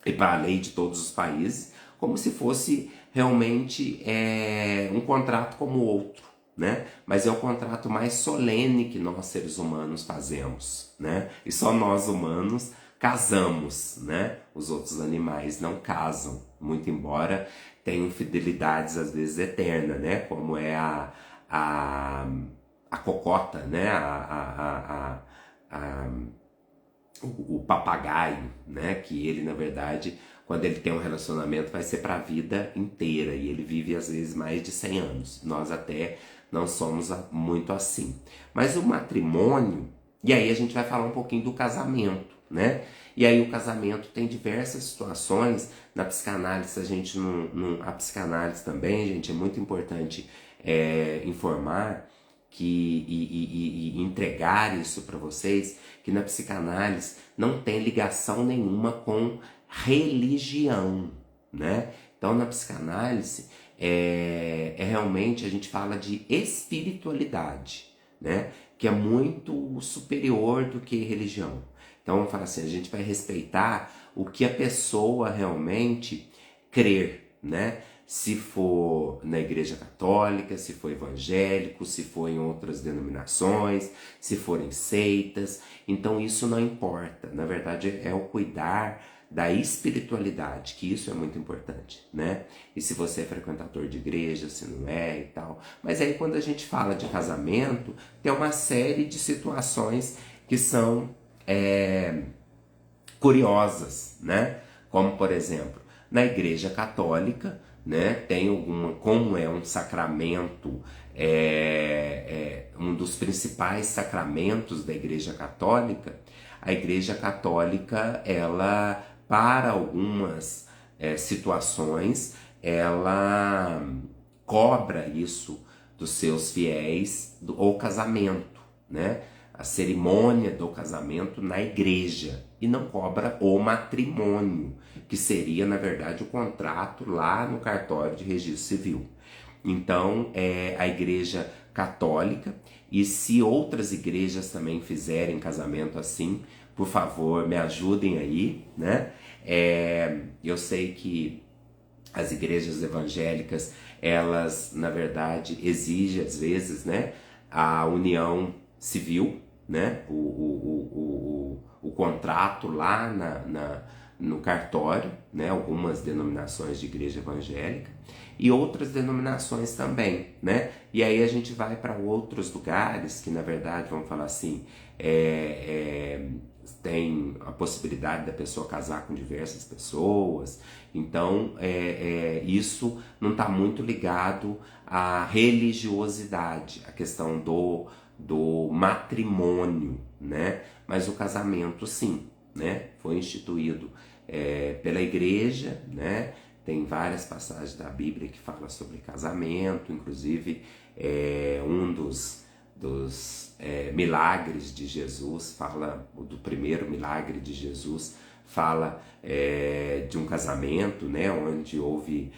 E para a lei de todos os países, como se fosse realmente um contrato como outro, né? Mas é o contrato mais solene que nós seres humanos fazemos, né? E só nós humanos casamos, né? Os outros animais não casam, muito embora tenham fidelidades às vezes eternas, né? Como é a cocota, né? O papagaio, né? Que ele, na verdade, quando ele tem um relacionamento, vai ser para a vida inteira. E ele vive, às vezes, mais de 100 anos. Nós até não somos muito assim. Mas o matrimônio... E aí a gente vai falar um pouquinho do casamento, né? E aí o casamento tem diversas situações. Na psicanálise, a gente a psicanálise também, gente, é muito importante informar e entregar isso para vocês, que na psicanálise não tem ligação nenhuma com religião, né? Então na psicanálise realmente a gente fala de espiritualidade, né? Que é muito superior do que religião. Então vamos falar assim, a gente vai respeitar o que a pessoa realmente crer, né? se for na Igreja Católica, se for evangélico, se for em outras denominações, se forem seitas. Então isso não importa. Na verdade é o cuidar da espiritualidade, que isso é muito importante, né? E se você é frequentador de igreja, se não é e tal. Mas aí quando a gente fala de casamento, tem uma série de situações que são curiosas, né? Como por exemplo, na Igreja Católica, né? Tem como é um sacramento, um dos principais sacramentos da Igreja Católica. A Igreja Católica, ela, para algumas situações, ela cobra isso dos seus fiéis, o casamento, né? A cerimônia do casamento na igreja, e não cobra o matrimônio, que seria, na verdade, o contrato lá no cartório de registro civil. Então, a Igreja Católica, e se outras igrejas também fizerem casamento assim, por favor, me ajudem aí, né? Eu sei que as igrejas evangélicas, elas, na verdade, exigem, às vezes, né, a união civil, né, o contrato lá no cartório, né, algumas denominações de igreja evangélica e outras denominações também, né, e aí a gente vai para outros lugares que, na verdade, vamos falar assim, tem a possibilidade da pessoa casar com diversas pessoas. Então isso não está muito ligado à religiosidade, a questão do matrimônio, né? Mas o casamento sim, né? Foi instituído pela igreja, né? Tem várias passagens da Bíblia que fala sobre casamento, inclusive um dos milagres de Jesus, fala do primeiro milagre de Jesus, fala de um casamento, né, onde houve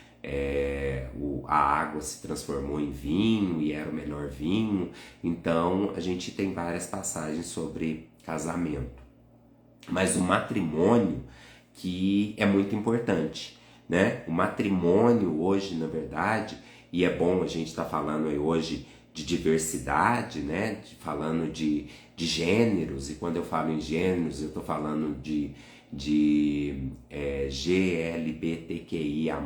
a água se transformou em vinho e era o melhor vinho. Então a gente tem várias passagens sobre casamento, mas o matrimônio que é muito importante, né? O matrimônio hoje, na verdade, e é bom a gente estar falando aí hoje de diversidade, né? Falando de gêneros, e quando eu falo em gêneros, eu estou falando de GLBTQIA+,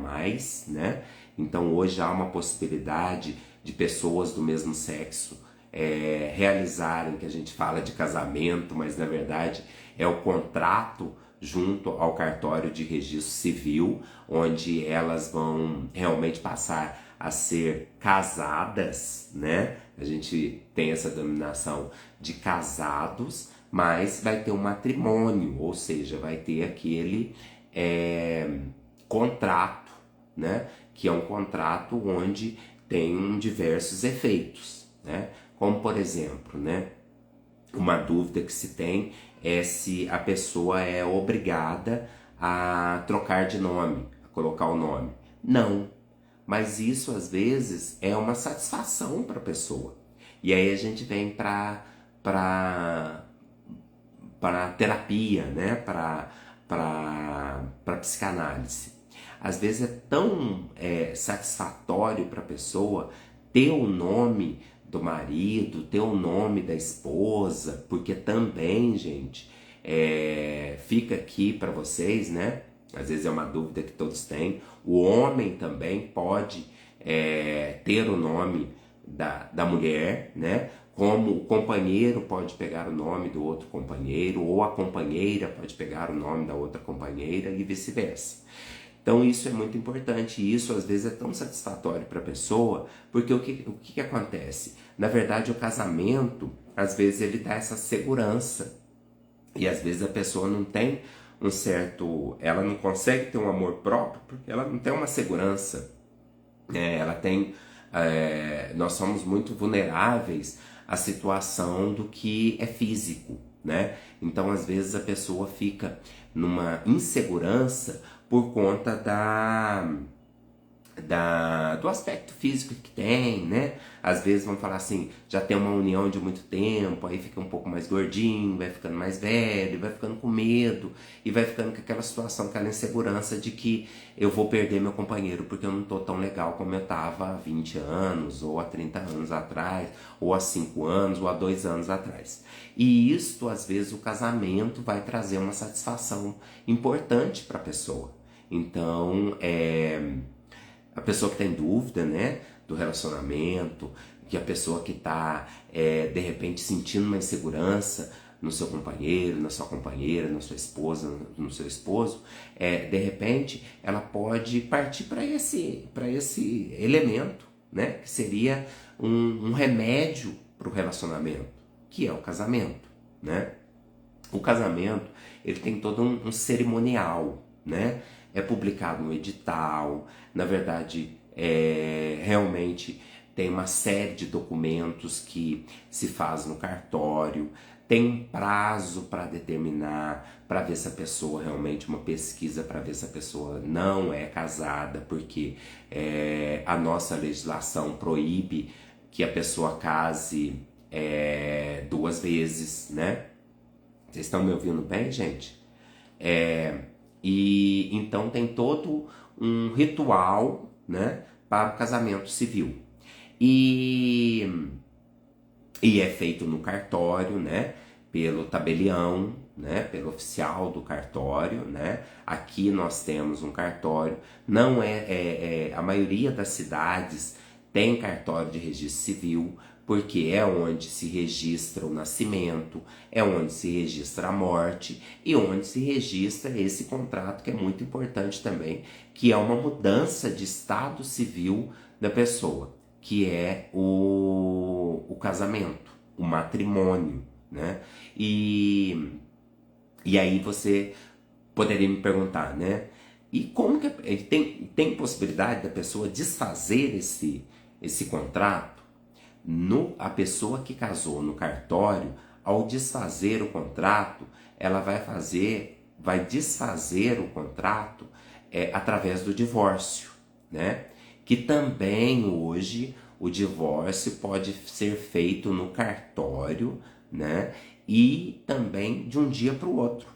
né? Então hoje há uma possibilidade de pessoas do mesmo sexo realizarem, que a gente fala de casamento, mas na verdade é o contrato junto ao cartório de registro civil, onde elas vão realmente passar a ser casadas, né? A gente tem essa denominação de casados, mas vai ter um matrimônio, ou seja, vai ter aquele contrato, né? Que é um contrato onde tem diversos efeitos, né? Como por exemplo, né? Uma dúvida que se tem é se a pessoa é obrigada a trocar de nome, a colocar o nome. Não, mas isso às vezes é uma satisfação para a pessoa. E aí a gente vem para terapia, né? Para psicanálise. Às vezes é tão satisfatório para a pessoa ter o nome do marido, ter o nome da esposa, porque também, gente, fica aqui para vocês, né? Às vezes é uma dúvida que todos têm. O homem também pode ter o nome da mulher, né? Como o companheiro pode pegar o nome do outro companheiro, ou a companheira pode pegar o nome da outra companheira e vice-versa. Então isso é muito importante, e isso às vezes é tão satisfatório para a pessoa, porque o que acontece? Na verdade, o casamento, às vezes ele dá essa segurança, e às vezes a pessoa não tem ela não consegue ter um amor próprio, porque ela não tem uma segurança, ela tem, nós somos muito vulneráveis à situação do que é físico, né? Então às vezes a pessoa fica numa insegurança por conta do aspecto físico que tem, né? Às vezes vamos falar assim, já tem uma união de muito tempo, aí fica um pouco mais gordinho, vai ficando mais velho, vai ficando com medo e vai ficando com aquela situação, aquela insegurança de que eu vou perder meu companheiro porque eu não tô tão legal como eu tava há 20 anos, ou há 30 anos atrás, ou há 5 anos, ou há 2 anos atrás. E isto, às vezes, o casamento vai trazer uma satisfação importante para a pessoa. Então, a pessoa que tem dúvida, né, do relacionamento, que a pessoa que está, de repente, sentindo uma insegurança no seu companheiro, na sua companheira, na sua esposa, no seu esposo, de repente, ela pode partir para esse elemento, né, que seria um remédio para o relacionamento, que é o casamento, né? O casamento, ele tem todo um cerimonial, né? É publicado no edital, na verdade, realmente tem uma série de documentos que se faz no cartório, tem um prazo para determinar, para ver se a pessoa realmente, uma pesquisa para ver se a pessoa não é casada, porque a nossa legislação proíbe que a pessoa case 2 vezes, né? Vocês estão me ouvindo bem, gente? E então tem todo um ritual, né, para o casamento civil. E, e é feito no cartório, né, pelo tabelião, né, pelo oficial do cartório, né? Aqui nós temos um cartório, não a maioria das cidades tem cartório de registro civil, porque é onde se registra o nascimento, é onde se registra a morte e onde se registra esse contrato que é muito importante também, que é uma mudança de estado civil da pessoa, que é o casamento, o matrimônio, né? E aí você poderia me perguntar, né? E como que tem possibilidade da pessoa desfazer esse contrato? A pessoa que casou no cartório, ao desfazer o contrato, ela vai desfazer o contrato através do divórcio, né? Que também hoje o divórcio pode ser feito no cartório, né? E também de um dia para o outro,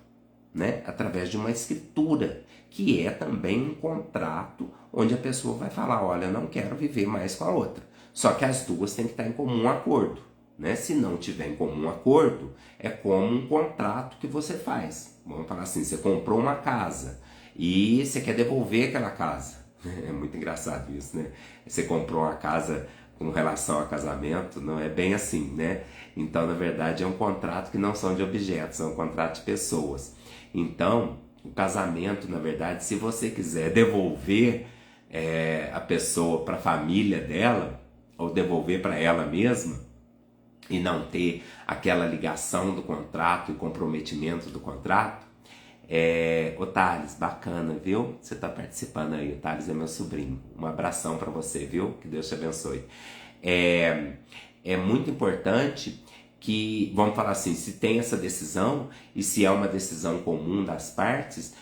né? Através de uma escritura, que é também um contrato onde a pessoa vai falar, olha, eu não quero viver mais com a outra. Só que as duas têm que estar em comum acordo, né? Se não tiver em comum acordo, é como um contrato que você faz. Vamos falar assim, você comprou uma casa e você quer devolver aquela casa. É muito engraçado isso, né? Você comprou uma casa com relação a casamento, não é bem assim, né? Então, na verdade, é um contrato que não são de objetos, é um contrato de pessoas. Então, o casamento, na verdade, se você quiser devolver a pessoa para a família dela, ou devolver para ela mesma, e não ter aquela ligação do contrato e comprometimento do contrato, ô Thales, bacana, viu? Você tá participando aí, o Thales é meu sobrinho. Um abração para você, viu? Que Deus te abençoe. É muito importante que, vamos falar assim, se tem essa decisão e se é uma decisão comum das partes,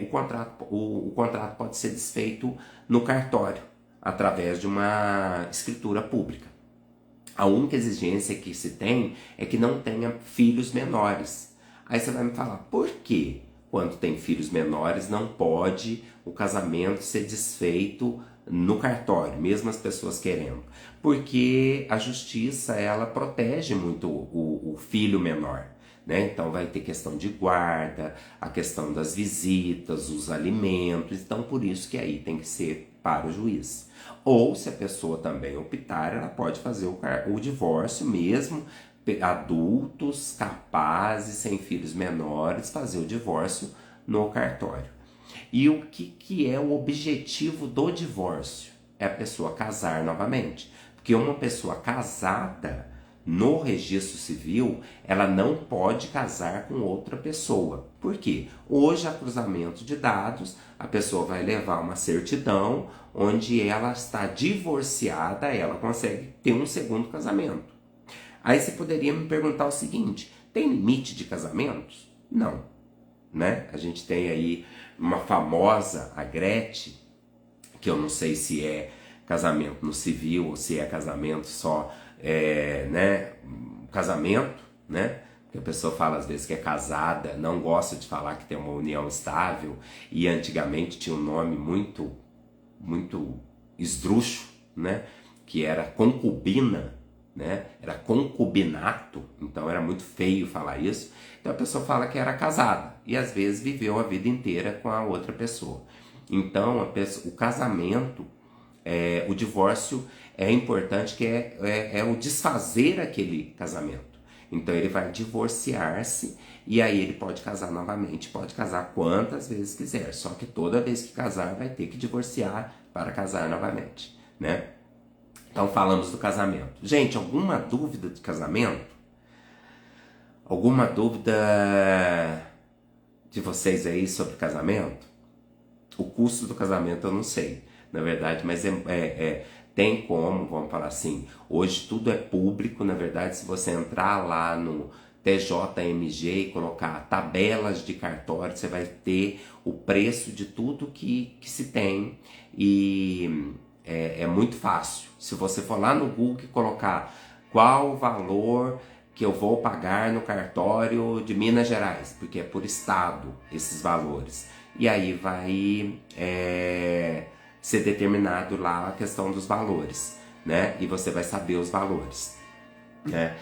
o contrato pode ser desfeito no cartório, através de uma escritura pública. A única exigência que se tem é que não tenha filhos menores. Aí você vai me falar, por quê? Quando tem filhos menores não pode o casamento ser desfeito no cartório, mesmo as pessoas querendo? Porque a justiça, ela protege muito o filho menor, né? Então vai ter questão de guarda, a questão das visitas, os alimentos, então por isso que aí tem que ser para o juiz. Ou se a pessoa também optar, ela pode fazer o divórcio mesmo, adultos, capazes, sem filhos menores, fazer o divórcio no cartório. E o que é o objetivo do divórcio? É a pessoa casar novamente. Porque uma pessoa casada no registro civil, ela não pode casar com outra pessoa. Por quê? Hoje, há cruzamento de dados, a pessoa vai levar uma certidão onde ela está divorciada, ela consegue ter um segundo casamento. Aí você poderia me perguntar o seguinte, tem limite de casamentos? Não, né? A gente tem aí uma famosa, a Gretchen, que eu não sei se é casamento no civil ou se é casamento só, né, casamento, né, que a pessoa fala às vezes que é casada, não gosta de falar que tem uma união estável, e antigamente tinha um nome muito esdrúxulo, né, que era concubina, né, era concubinato, então era muito feio falar isso. Então a pessoa fala que era casada e às vezes viveu a vida inteira com a outra pessoa. Então o casamento, o divórcio é importante, que é o desfazer aquele casamento. Então ele vai divorciar-se e aí ele pode casar novamente, pode casar quantas vezes quiser, só que toda vez que casar vai ter que divorciar para casar novamente, né? Então falamos do casamento. Gente, alguma dúvida de casamento? Alguma dúvida de vocês aí sobre casamento? O custo do casamento eu não sei, na verdade, mas tem como, vamos falar assim, hoje tudo é público, na verdade, se você entrar lá no TJMG e colocar tabelas de cartório, você vai ter o preço de tudo que se tem, e é muito fácil. Se você for lá no Google e colocar qual o valor que eu vou pagar no cartório de Minas Gerais, porque é por estado esses valores, e aí vai ser determinado lá a questão dos valores, né? E você vai saber os valores, né?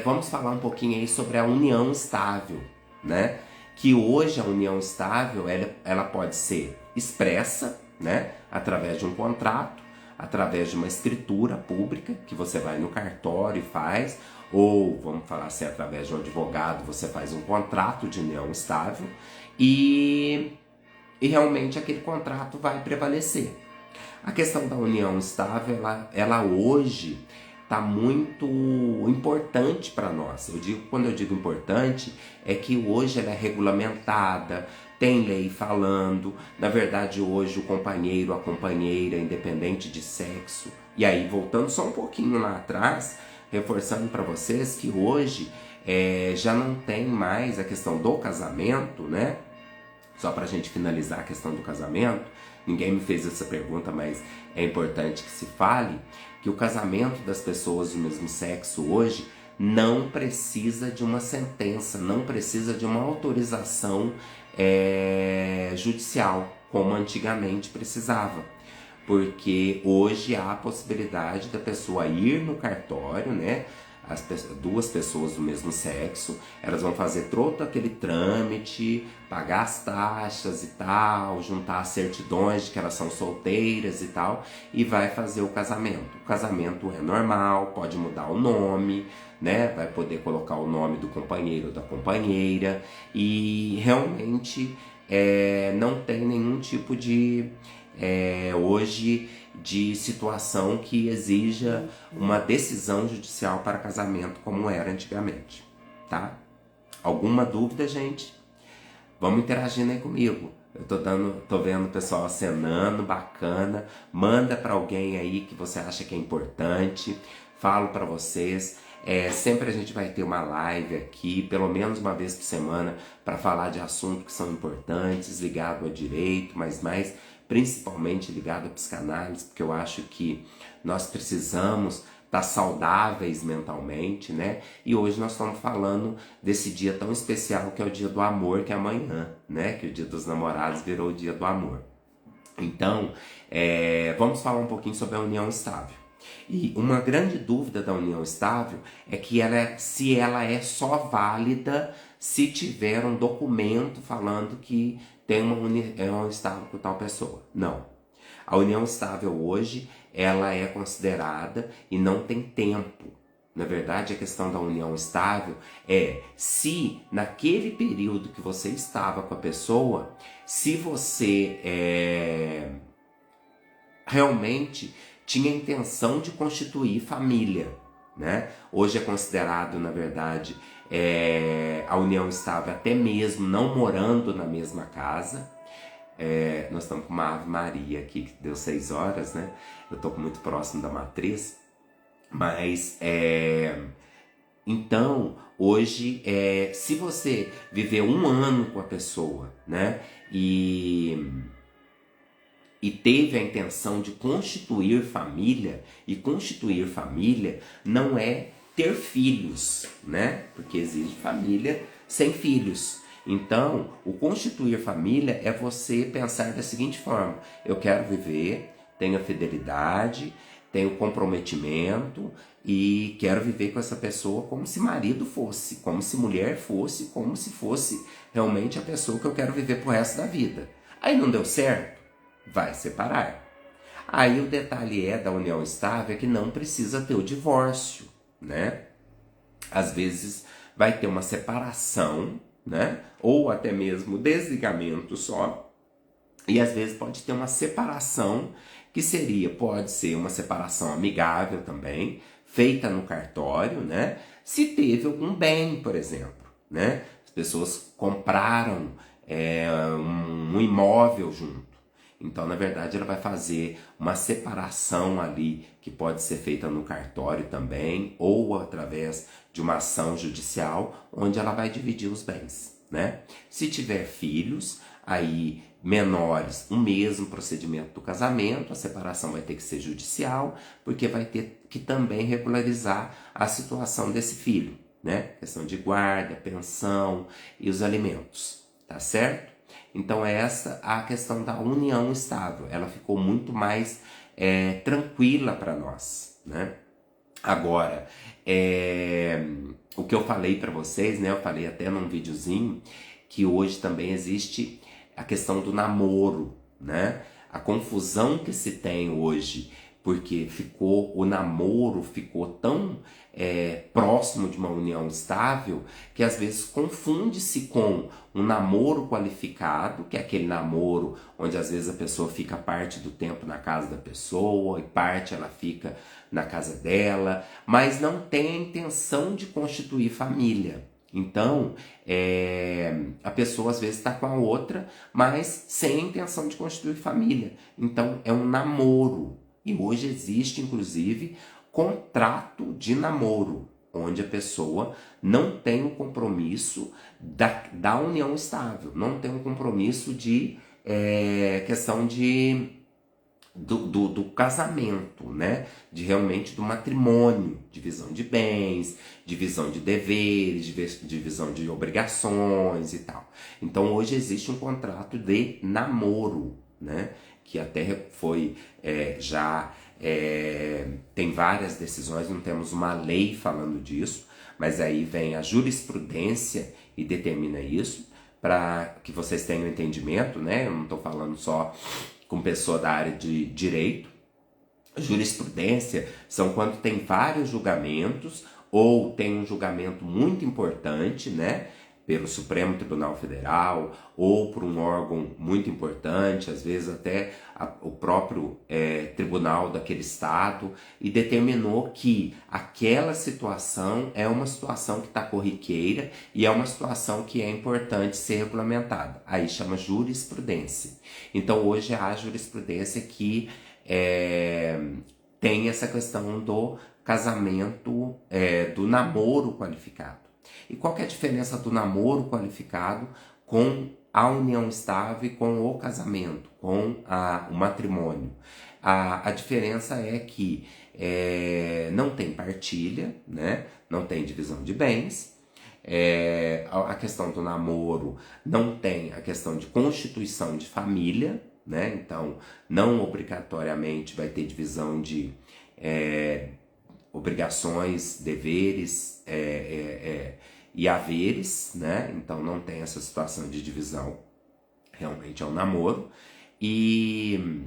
Vamos falar um pouquinho aí sobre a união estável, né? Que hoje a união estável ela pode ser expressa, né? Através de um contrato, através de uma escritura pública que você vai no cartório e faz, ou vamos falar assim, através de um advogado você faz um contrato de união estável e realmente aquele contrato vai prevalecer. A questão da união estável, ela hoje está muito importante para nós. Quando eu digo importante, é que hoje ela é regulamentada, tem lei falando. Na verdade, hoje o companheiro, a companheira, independente de sexo. E aí, voltando só um pouquinho lá atrás, reforçando para vocês que hoje já não tem mais a questão do casamento, né? Só para a gente finalizar a questão do casamento, ninguém me fez essa pergunta, mas é importante que se fale que o casamento das pessoas do mesmo sexo hoje não precisa de uma sentença, não precisa de uma autorização judicial, como antigamente precisava. Porque hoje há a possibilidade da pessoa ir no cartório, né? Duas pessoas do mesmo sexo, elas vão fazer todo aquele trâmite, pagar as taxas e tal, juntar as certidões de que elas são solteiras e tal, e vai fazer o casamento. O casamento é normal, pode mudar o nome, né? Vai poder colocar o nome do companheiro ou da companheira, e realmente não tem nenhum tipo de hoje de situação que exija uma decisão judicial para casamento como era antigamente, tá? Alguma dúvida, gente? Vamos interagindo aí comigo. Eu tô vendo o pessoal acenando, bacana. Manda para alguém aí que você acha que é importante. Falo para vocês. Sempre a gente vai ter uma live aqui, pelo menos uma vez por semana, para falar de assuntos que são importantes, ligado ao direito, mas mais principalmente ligado à psicanálise, porque eu acho que nós precisamos estar saudáveis mentalmente, né? E hoje nós estamos falando desse dia tão especial que é o dia do amor, que é amanhã, né? Que o dia dos namorados virou o dia do amor. Então, vamos falar um pouquinho sobre a união estável. E uma grande dúvida da união estável é que se ela é só válida se tiver um documento falando que tem uma união estável com tal pessoa. Não. A união estável hoje, ela é considerada e não tem tempo. Na verdade, a questão da união estável é se naquele período que você estava com a pessoa, se você realmente tinha a intenção de constituir família, né? Hoje é considerado, na verdade, a união estável até mesmo não morando na mesma casa. Nós estamos com uma Ave Maria aqui, que deu 6 horas, né? Eu estou muito próximo da matriz. Mas, então, hoje, se você viver 1 ano com a pessoa, né? E e teve a intenção de constituir família, e constituir família não é ter filhos, né? Porque existe família sem filhos. Então, o constituir família é você pensar da seguinte forma: eu quero viver, tenho fidelidade, tenho comprometimento e quero viver com essa pessoa como se marido fosse, como se mulher fosse, como se fosse realmente a pessoa que eu quero viver pro resto da vida. Aí não deu certo? Vai separar. Aí o detalhe da união estável é que não precisa ter o divórcio, né? Às vezes vai ter uma separação, né? Ou até mesmo desligamento só. E às vezes pode ter uma separação que pode ser uma separação amigável também, feita no cartório, né? Se teve algum bem, por exemplo, né? As pessoas compraram um imóvel junto. Então, na verdade, ela vai fazer uma separação ali que pode ser feita no cartório também, ou através de uma ação judicial, onde ela vai dividir os bens, né? Se tiver filhos, aí menores, o mesmo procedimento do casamento, a separação vai ter que ser judicial, porque vai ter que também regularizar a situação desse filho, né? Questão de guarda, pensão e os alimentos, tá certo? Então essa é a questão da união estável, ela ficou muito mais tranquila para nós, né? Agora, o que eu falei para vocês, né? Eu falei até num videozinho que hoje também existe a questão do namoro, né? A confusão que se tem hoje, porque o namoro ficou tão próximo de uma união estável, que às vezes confunde-se com um namoro qualificado, que é aquele namoro onde às vezes a pessoa fica parte do tempo na casa da pessoa e parte ela fica na casa dela, mas não tem a intenção de constituir família. Então, a pessoa às vezes está com a outra, mas sem a intenção de constituir família. Então, é um namoro. E hoje existe, inclusive, contrato de namoro, onde a pessoa não tem o compromisso da união estável, não tem um compromisso de questão do casamento, né? De realmente do matrimônio, divisão de bens, divisão de deveres, divisão de obrigações e tal. Então hoje existe um contrato de namoro, né? Que até foi tem várias decisões, não temos uma lei falando disso, mas aí vem a jurisprudência e determina isso, para que vocês tenham entendimento, né? Eu não estou falando só com pessoa da área de direito. Jurisprudência são quando tem vários julgamentos ou tem um julgamento muito importante, né? Pelo Supremo Tribunal Federal ou por um órgão muito importante, às vezes até o próprio tribunal daquele estado, e determinou que aquela situação é uma situação que está corriqueira e é uma situação que é importante ser regulamentada. Aí chama jurisprudência. Então hoje há jurisprudência que tem essa questão do casamento, do namoro qualificado. E qual que é a diferença do namoro qualificado com a união estável e com o casamento, com o matrimônio? A diferença é que não tem partilha, né? Não tem divisão de bens. A questão do namoro não tem a questão de constituição de família, né? Então não obrigatoriamente vai ter divisão de obrigações, deveres e haveres, né? Então não tem essa situação de divisão, realmente é um namoro. E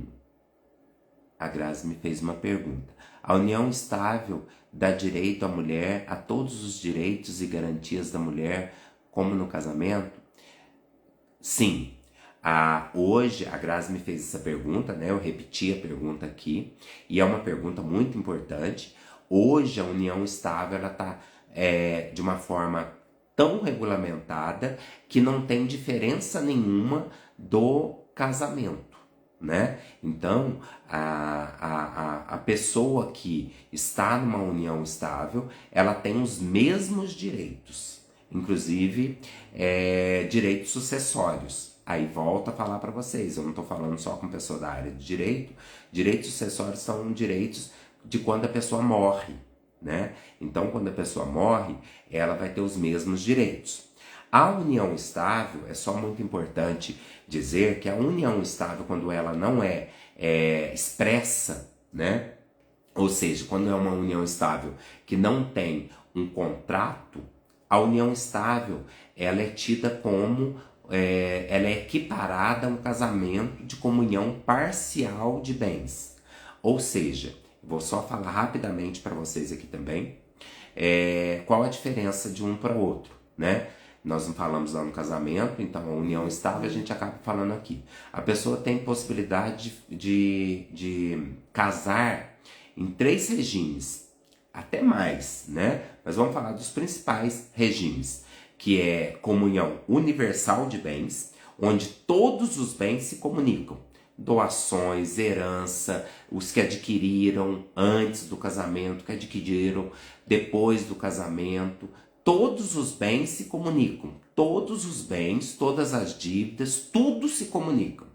a Grazi me fez uma pergunta: a união estável dá direito à mulher a todos os direitos e garantias da mulher, como no casamento? Sim. Hoje a Grazi me fez essa pergunta, né? Eu repeti a pergunta aqui, e é uma pergunta muito importante. Hoje a união estável ela está de uma forma tão regulamentada que não tem diferença nenhuma do casamento, né? Então a pessoa que está numa união estável, ela tem os mesmos direitos, inclusive direitos sucessórios. Aí volto a falar para vocês, eu não estou falando só com pessoa da área de direito. Direitos sucessórios são direitos de quando a pessoa morre, né? Então, quando a pessoa morre, ela vai ter os mesmos direitos. A união estável, é só muito importante dizer que a união estável, quando ela não é expressa, né? Ou seja, quando é uma união estável que não tem um contrato, a união estável ela é tida como, ela é equiparada a um casamento de comunhão parcial de bens. Ou seja, vou só falar rapidamente para vocês aqui também, qual a diferença de um para o outro, né? Nós não falamos lá no casamento, então a união estável a gente acaba falando aqui. A pessoa tem possibilidade de casar em 3 regimes, até mais, né? Mas vamos falar dos principais regimes, que é comunhão universal de bens, onde todos os bens se comunicam. Doações, herança, os que adquiriram antes do casamento, que adquiriram depois do casamento, todos os bens se comunicam. Todos os bens, todas as dívidas, tudo se comunicam.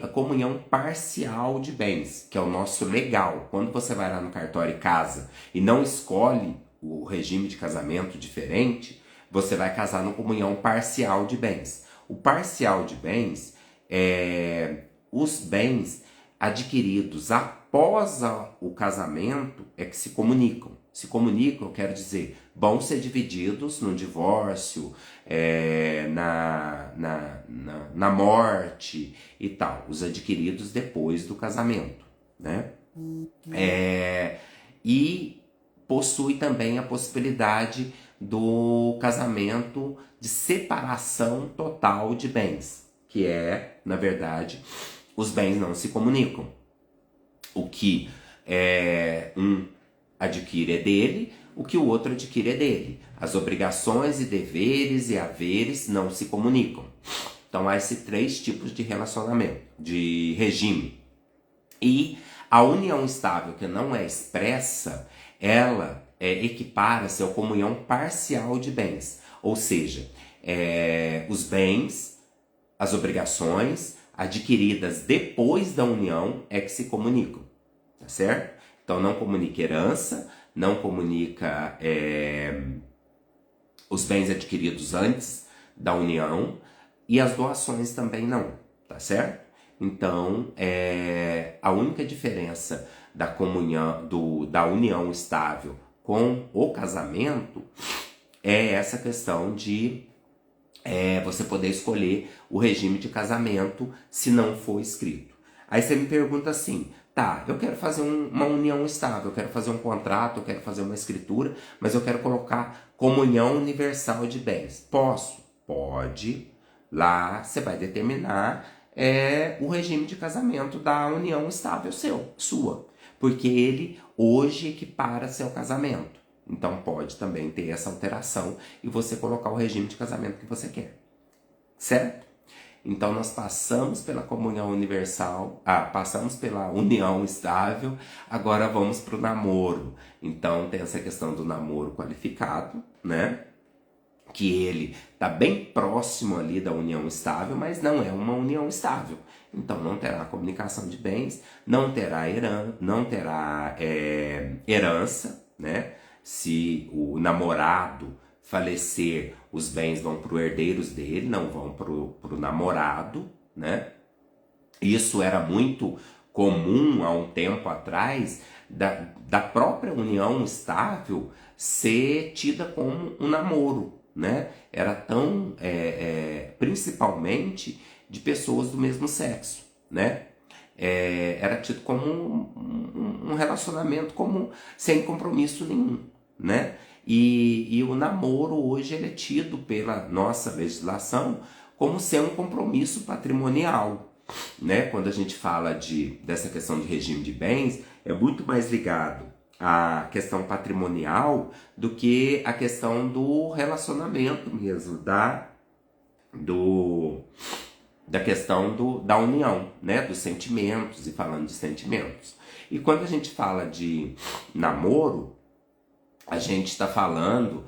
A comunhão parcial de bens, que é o nosso legal. Quando você vai lá no cartório e casa e não escolhe o regime de casamento diferente, você vai casar no comunhão parcial de bens. O parcial de bens é os bens adquiridos após o casamento é que se comunicam. Se comunicam, eu quero dizer, vão ser divididos no divórcio, na morte e tal, os adquiridos depois do casamento, né? E possui também a possibilidade do casamento de separação total de bens, que é, na verdade, os bens não se comunicam. O que um adquire é dele, o que o outro adquire é dele. As obrigações e deveres e haveres não se comunicam. Então há esses 3 tipos de relacionamento, de regime. E a união estável que não é expressa, ela equipara-se à comunhão parcial de bens. Ou seja, os bens, as obrigações adquiridas depois da união é que se comunicam, tá certo? Então não comunica herança, não comunica os bens adquiridos antes da união e as doações também não, tá certo? Então a única diferença da comunhão, da união estável com o casamento é essa questão de você poder escolher o regime de casamento se não for escrito. Aí você me pergunta assim, tá, eu quero fazer uma união estável, eu quero fazer um contrato, eu quero fazer uma escritura, mas eu quero colocar comunhão universal de bens. Posso? Pode. Lá você vai determinar o regime de casamento da união estável sua, porque ele hoje equipara-se ao casamento. Então pode também ter essa alteração e você colocar o regime de casamento que você quer, certo? Então nós passamos pela comunhão universal, passamos pela união estável, agora vamos para o namoro. Então tem essa questão do namoro qualificado, né? Que ele está bem próximo ali da união estável, mas não é uma união estável. Então não terá comunicação de bens, não terá herança, né? Se o namorado falecer, os bens vão para os herdeiros dele, não vão para o namorado, né? Isso era muito comum há um tempo atrás, da própria união estável ser tida como um namoro, né? Era tão, principalmente de pessoas do mesmo sexo, né? Era tido como um relacionamento sem compromisso nenhum, né? E o namoro hoje ele é tido pela nossa legislação como ser um compromisso patrimonial, né? Quando a gente fala dessa questão de regime de bens, é muito mais ligado à questão patrimonial do que a questão do relacionamento mesmo, da questão da união, né? Dos sentimentos, e falando de sentimentos. E quando a gente fala de namoro, a gente está falando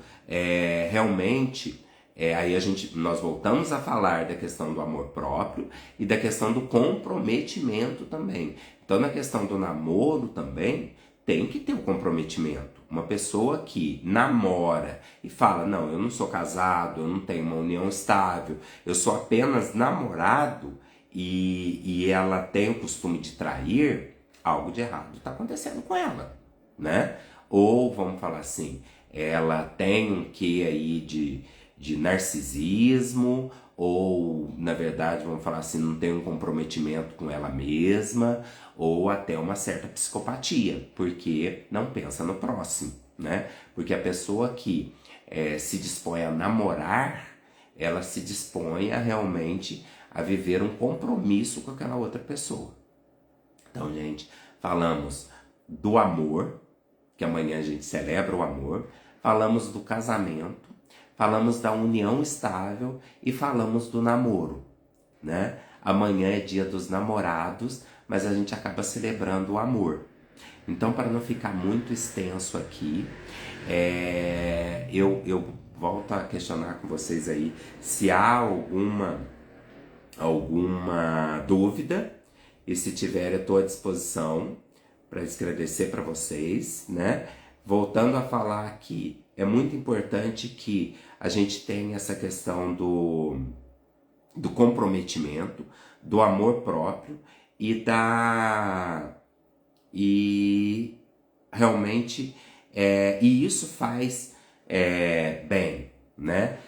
realmente Aí nós voltamos a falar da questão do amor próprio e da questão do comprometimento também. Então, na questão do namoro também, tem que ter um comprometimento. Uma pessoa que namora e fala, não, eu não sou casado, eu não tenho uma união estável, eu sou apenas namorado, e ela tem o costume de trair, algo de errado está acontecendo com ela, né? Ou, vamos falar assim, ela tem um quê aí de narcisismo, ou, na verdade, vamos falar assim, não tem um comprometimento com ela mesma, ou até uma certa psicopatia, porque não pensa no próximo, né? Porque a pessoa que se dispõe a namorar, ela se dispõe a realmente a viver um compromisso com aquela outra pessoa. Então, gente, falamos do amor, que amanhã a gente celebra o amor, falamos do casamento, falamos da união estável e falamos do namoro, né? Amanhã é dia dos namorados, mas a gente acaba celebrando o amor. Então, para não ficar muito extenso aqui, eu volto a questionar com vocês aí se há alguma dúvida, e se tiver eu estou à disposição para esclarecer para vocês, né? Voltando a falar aqui, é muito importante que a gente tenha essa questão do comprometimento, do amor próprio e realmente e isso faz bem, né?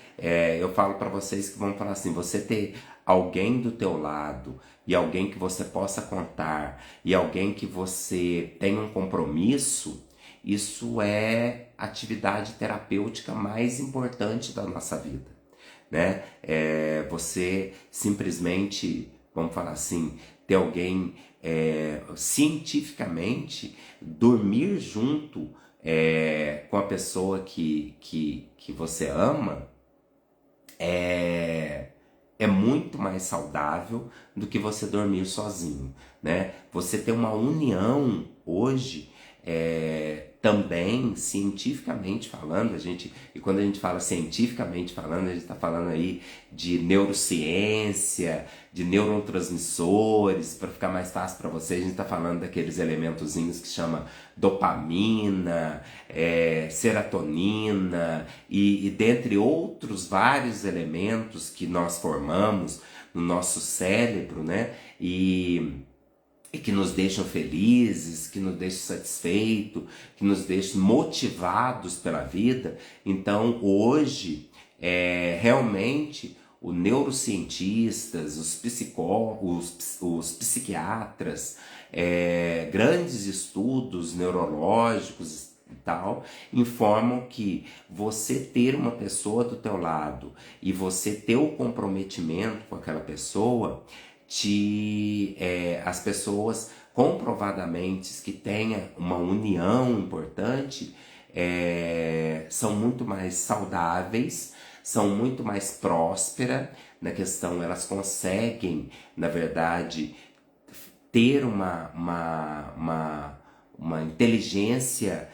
Eu falo para vocês que vão falar assim, você ter alguém do teu lado e alguém que você possa contar e alguém que você tem um compromisso, isso é a atividade terapêutica mais importante da nossa vida, né? Você simplesmente, vamos falar assim, ter alguém cientificamente dormir junto com a pessoa que você ama é muito mais saudável do que você dormir sozinho, né? Você ter uma união hoje, também cientificamente falando, e quando a gente fala cientificamente falando, a gente está falando aí de neurociência, de neurotransmissores, para ficar mais fácil para você, a gente está falando daqueles elementozinhos que chama dopamina, serotonina e dentre outros vários elementos que nós formamos no nosso cérebro, né? E que nos deixam felizes, que nos deixam satisfeitos, que nos deixam motivados pela vida. Então, hoje, realmente, os neurocientistas, os psiquiatras, grandes estudos neurológicos e tal, informam que você ter uma pessoa do teu lado e você ter o comprometimento com aquela pessoa, as pessoas comprovadamente que tenham uma união importante são muito mais saudáveis, são muito mais prósperas na questão, elas conseguem, na verdade, ter uma inteligência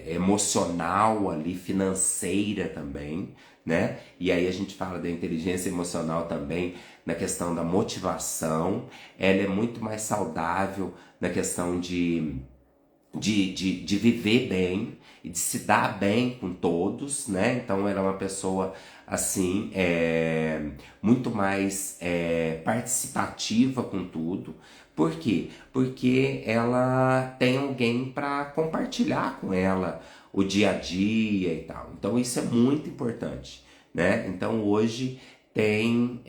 emocional ali, financeira também, né? E aí a gente fala da inteligência emocional também na questão da motivação, ela é muito mais saudável na questão de viver bem e de se dar bem com todos, né? Então ela é uma pessoa assim, muito mais participativa com tudo. Por quê? Porque ela tem alguém para compartilhar com ela o dia a dia e tal. Então isso é muito importante, né? Então hoje tem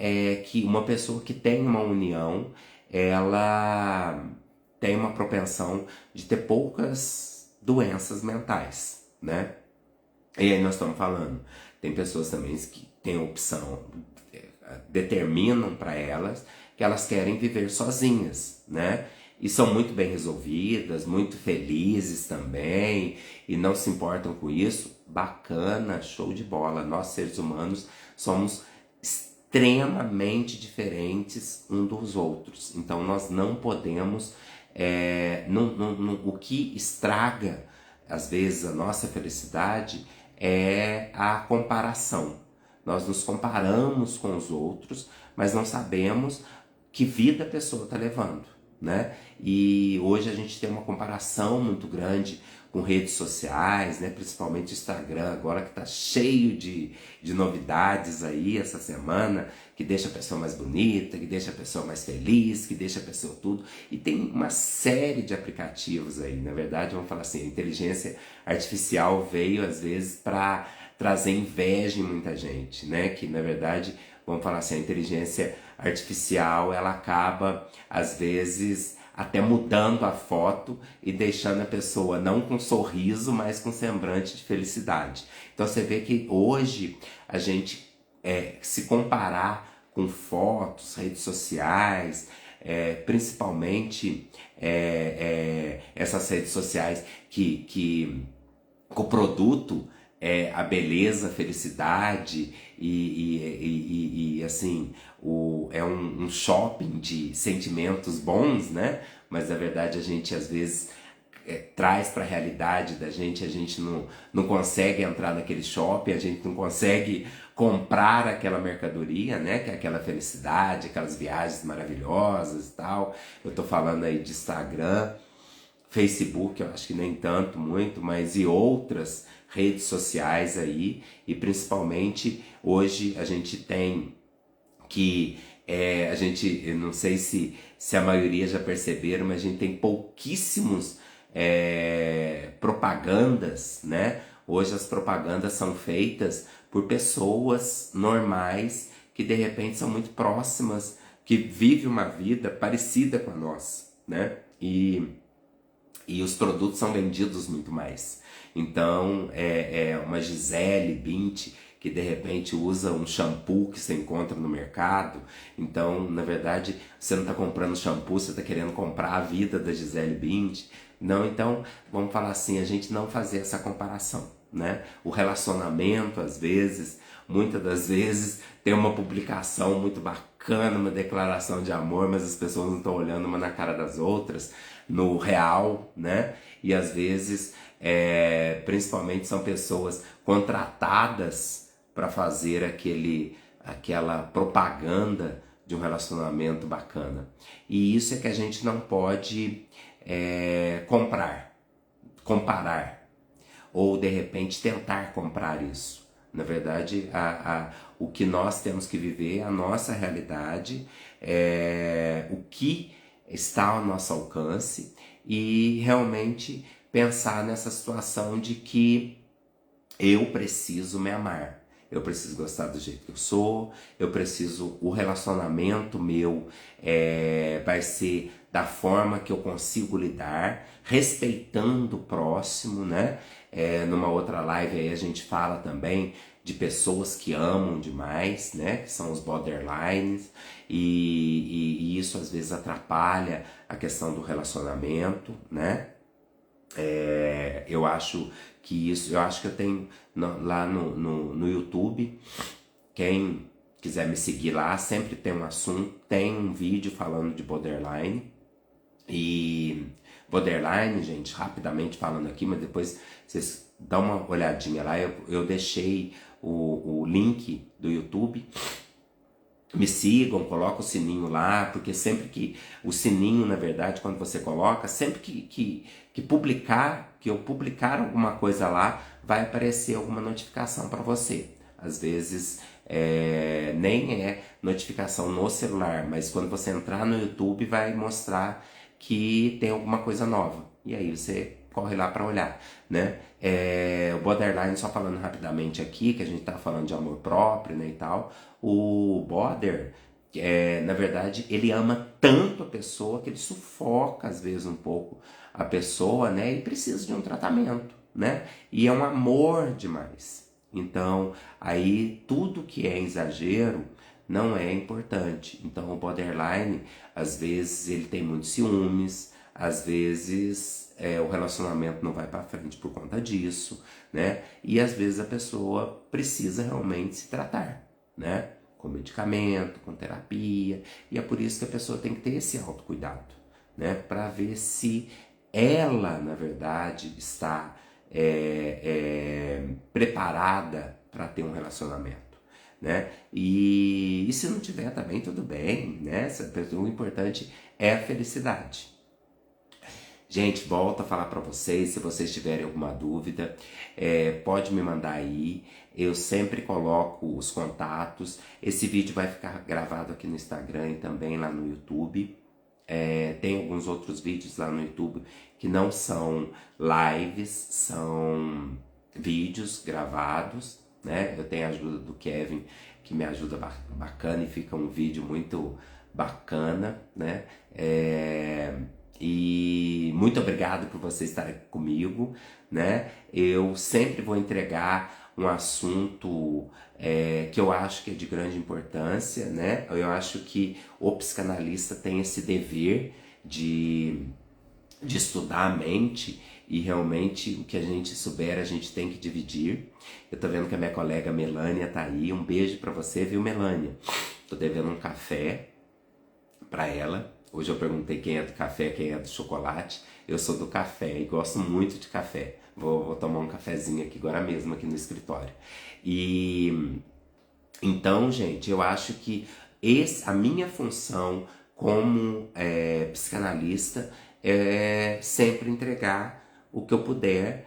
que uma pessoa que tem uma união, ela tem uma propensão de ter poucas doenças mentais, né? E aí nós estamos falando, tem pessoas também que têm a opção, determinam para elas que elas querem viver sozinhas, né? E são muito bem resolvidas, muito felizes também, e não se importam com isso. Bacana, show de bola. Nós, seres humanos, somos extremamente diferentes uns dos outros. Então nós não podemos... o que estraga, às vezes, a nossa felicidade é a comparação. Nós nos comparamos com os outros, mas não sabemos que vida a pessoa está levando, né? E hoje a gente tem uma comparação muito grande com redes sociais, né? Principalmente o Instagram, agora que está cheio de novidades aí essa semana, que deixa a pessoa mais bonita, que deixa a pessoa mais feliz, que deixa a pessoa tudo. E tem uma série de aplicativos aí, na verdade, vamos falar assim, a inteligência artificial veio às vezes para trazer inveja em muita gente, né? Que na verdade, vamos falar assim, a inteligência artificial, ela acaba às vezes até mudando a foto e deixando a pessoa não com sorriso, mas com semblante de felicidade. Então você vê que hoje a gente se comparar com fotos, redes sociais, principalmente essas redes sociais que o produto é a beleza, a felicidade e assim, é um shopping de sentimentos bons, né? Mas na verdade a gente às vezes traz para a realidade da gente, a gente não consegue entrar naquele shopping, a gente não consegue comprar aquela mercadoria, né? Que é aquela felicidade, aquelas viagens maravilhosas e tal. Eu tô falando aí de Instagram, Facebook, eu acho que nem tanto, muito, mas e outras redes sociais aí, e principalmente hoje a gente tem que a gente, eu não sei se a maioria já perceberam, mas a gente tem pouquíssimos propagandas, né? Hoje as propagandas são feitas por pessoas normais que de repente são muito próximas, que vivem uma vida parecida com a nossa, né? E os produtos são vendidos muito mais. Então, uma Gisele Bündchen que de repente usa um shampoo que você encontra no mercado. Então, na verdade, você não está comprando shampoo, você está querendo comprar a vida da Gisele Bündchen. Não, então, vamos falar assim, a gente não fazer essa comparação, né? O relacionamento, às vezes, muitas das vezes, tem uma publicação muito bacana, uma declaração de amor, mas as pessoas não estão olhando uma na cara das outras, no real, né? E às vezes, principalmente são pessoas contratadas para fazer aquela propaganda de um relacionamento bacana. E isso é que a gente não pode comparar, ou de repente tentar comprar isso. Na verdade, o que nós temos que viver é a nossa realidade, o que está ao nosso alcance, e realmente pensar nessa situação de que eu preciso me amar, eu preciso gostar do jeito que eu sou, eu preciso, o relacionamento meu vai ser da forma que eu consigo lidar, respeitando o próximo, né? Numa outra live aí a gente fala também de pessoas que amam demais, né? Que são os borderlines, e isso às vezes atrapalha a questão do relacionamento, né? Eu acho que isso, eu acho que eu tenho lá no YouTube, quem quiser me seguir lá, sempre tem um assunto, tem um vídeo falando de borderline. E borderline, gente, rapidamente falando aqui, mas depois vocês dão uma olhadinha lá, eu deixei o link do YouTube. Me sigam, coloca o sininho lá, porque sempre que o sininho, na verdade, quando você coloca, sempre que eu publicar alguma coisa lá, vai aparecer alguma notificação para você. Às vezes nem é notificação no celular, mas quando você entrar no YouTube vai mostrar que tem alguma coisa nova. E aí você corre lá para olhar, né? O borderline, só falando rapidamente aqui, que a gente tá falando de amor próprio, né, e tal. O border, na verdade, ele ama tanto a pessoa que ele sufoca, às vezes, um pouco a pessoa, né? E precisa de um tratamento, né? E é um amor demais. Então, aí, tudo que é exagero não é importante. Então, o borderline, às vezes, ele tem muitos ciúmes, às vezes o relacionamento não vai para frente por conta disso, né? E às vezes a pessoa precisa realmente se tratar, né? Com medicamento, com terapia, e é por isso que a pessoa tem que ter esse autocuidado, né? Para ver se ela, na verdade, está preparada para ter um relacionamento. né? E se não tiver também, tudo bem, né? O importante é a felicidade. Gente, volto a falar para vocês, se vocês tiverem alguma dúvida, pode me mandar aí, eu sempre coloco os contatos. Esse vídeo vai ficar gravado aqui no Instagram e também lá no YouTube. Tem alguns outros vídeos lá no YouTube que não são lives, são vídeos gravados, né? Eu tenho a ajuda do Kevin, que me ajuda bacana e fica um vídeo muito bacana, né? E muito obrigado por você estar aqui comigo, né? Eu sempre vou entregar um assunto que eu acho que é de grande importância, né? Eu acho que o psicanalista tem esse dever de estudar a mente e realmente o que a gente souber a gente tem que dividir. Eu tô vendo que a minha colega Melânia tá aí, um beijo pra você, viu, Melânia? Tô devendo um café pra ela. Hoje eu perguntei quem é do café, quem é do chocolate. Eu sou do café e gosto muito de café. Vou tomar um cafezinho aqui agora mesmo, aqui no escritório. E então, gente, eu acho que a minha função como psicanalista é sempre entregar o que eu puder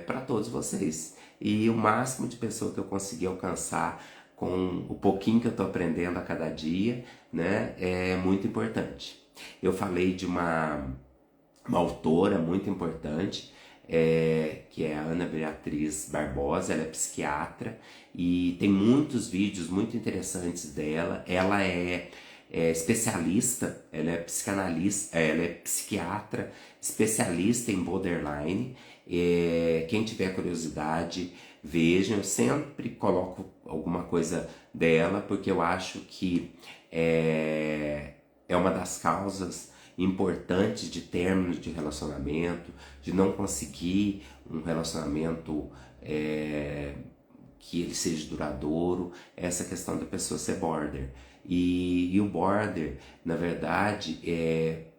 para todos vocês. E o máximo de pessoa que eu conseguir alcançar com o pouquinho que eu estou aprendendo a cada dia, né, é muito importante. Eu falei de uma autora muito importante, que é a Ana Beatriz Barbosa. Ela é psiquiatra e tem muitos vídeos muito interessantes dela. Ela é especialista, ela é psicanalista, ela é psiquiatra, especialista em borderline. Quem tiver curiosidade, vejam. Eu sempre coloco alguma coisa dela, porque eu acho que é uma das causas importantes de términos de relacionamento, de não conseguir um relacionamento que ele seja duradouro, essa questão da pessoa ser border. E o border, na verdade,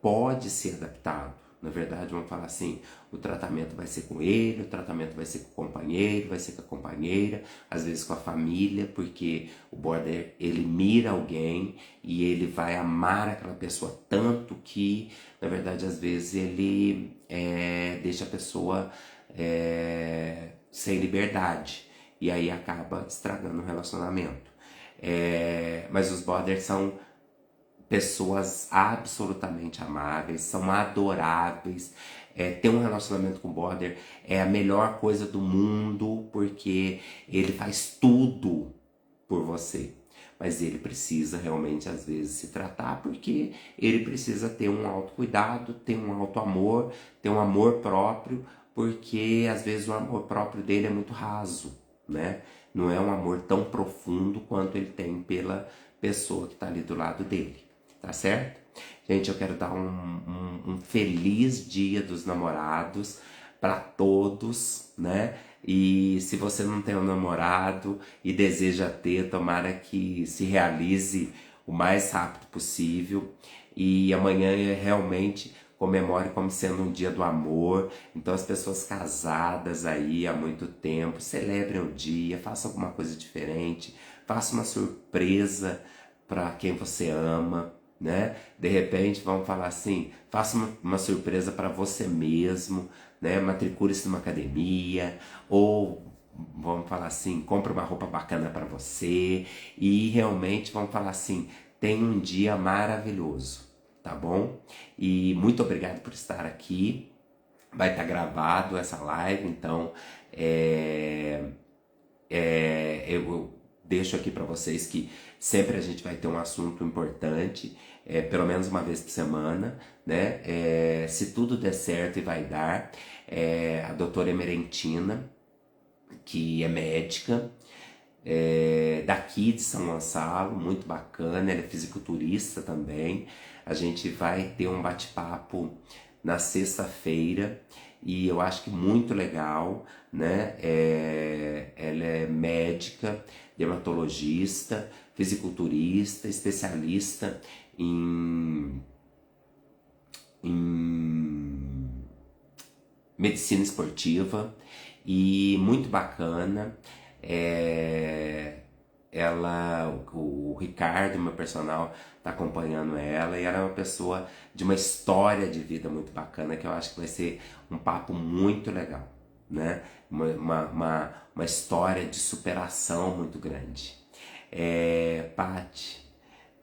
pode ser adaptado. Na verdade, vamos falar assim, o tratamento vai ser com ele, o tratamento vai ser com o companheiro, vai ser com a companheira, às vezes com a família, porque o border, ele mira alguém e ele vai amar aquela pessoa tanto que, na verdade, às vezes ele deixa a pessoa sem liberdade e aí acaba estragando o relacionamento. Mas os borders são pessoas absolutamente amáveis, são adoráveis. Ter um relacionamento com o border é a melhor coisa do mundo, porque ele faz tudo por você. Mas ele precisa realmente, às vezes, se tratar, porque ele precisa ter um autocuidado, ter um autoamor, ter um amor próprio, porque às vezes o amor próprio dele é muito raso, né? Não é um amor tão profundo quanto ele tem pela pessoa que está ali do lado dele. Tá certo? Gente, eu quero dar um feliz Dia dos Namorados para todos, né? E se você não tem um namorado e deseja ter, tomara que se realize o mais rápido possível. E amanhã realmente comemore como sendo um dia do amor. Então as pessoas casadas aí há muito tempo, celebrem o dia, façam alguma coisa diferente, façam uma surpresa para quem você ama, né? De repente, vamos falar assim, faça uma surpresa para você mesmo, né? Matricule-se numa academia, ou vamos falar assim, compre uma roupa bacana para você e realmente vamos falar assim, tenha um dia maravilhoso, tá bom? E muito obrigado por estar aqui. Vai estar gravado essa live, então eu deixo aqui para vocês que sempre a gente vai ter um assunto importante, pelo menos uma vez por semana, né? Se tudo der certo e vai dar, a doutora Emerentina, que é médica, daqui de São Gonçalo, muito bacana, ela é fisiculturista também. A gente vai ter um bate-papo na sexta-feira e eu acho que muito legal, né? Ela é médica, dermatologista, fisiculturista, especialista em medicina esportiva e muito bacana. O Ricardo, meu personal, tá acompanhando ela, e ela é uma pessoa de uma história de vida muito bacana, que eu acho que vai ser um papo muito legal, né? Uma história de superação muito grande. Paty,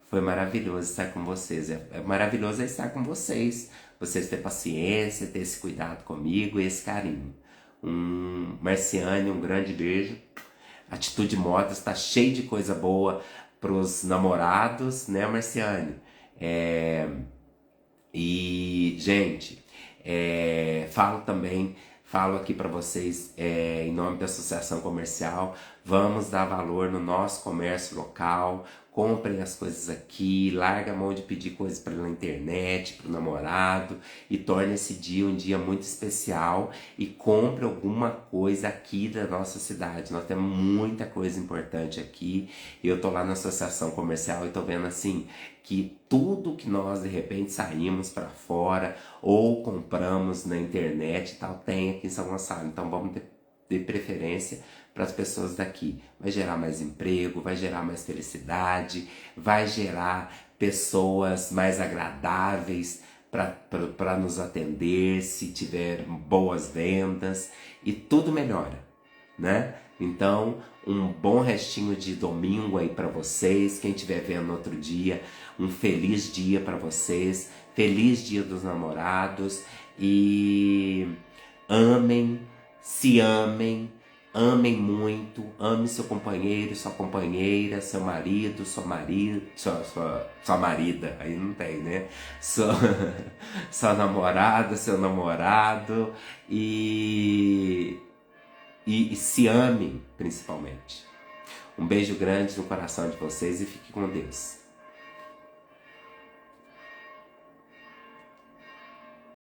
foi maravilhoso estar com vocês. É maravilhoso estar com vocês. Vocês ter paciência, ter esse cuidado comigo e esse carinho. Marciane, um grande beijo. Atitude Modas tá cheio de coisa boa pros namorados, né, Marciane? E, gente, falo aqui para vocês, em nome da Associação Comercial, vamos dar valor no nosso comércio local, comprem as coisas aqui, larga a mão de pedir coisas pela internet, pro namorado, e torne esse dia um dia muito especial, e compre alguma coisa aqui da nossa cidade. Nós temos muita coisa importante aqui, e eu tô lá na Associação Comercial e tô vendo assim, que tudo que nós de repente saímos para fora ou compramos na internet e tal, tem aqui em São Gonçalo. Então vamos ter preferência para as pessoas daqui. Vai gerar mais emprego, vai gerar mais felicidade, vai gerar pessoas mais agradáveis para nos atender, se tiver boas vendas, e tudo melhora, né? Então, um bom restinho de domingo aí para vocês. Quem estiver vendo no outro dia, um feliz dia para vocês. Feliz Dia dos Namorados. E amem, se amem, amem muito. Ame seu companheiro, sua companheira, seu marido, sua marida. Aí não tem, né? Sua namorada, seu namorado. E se amem, principalmente. Um beijo grande no coração de vocês e fique com Deus.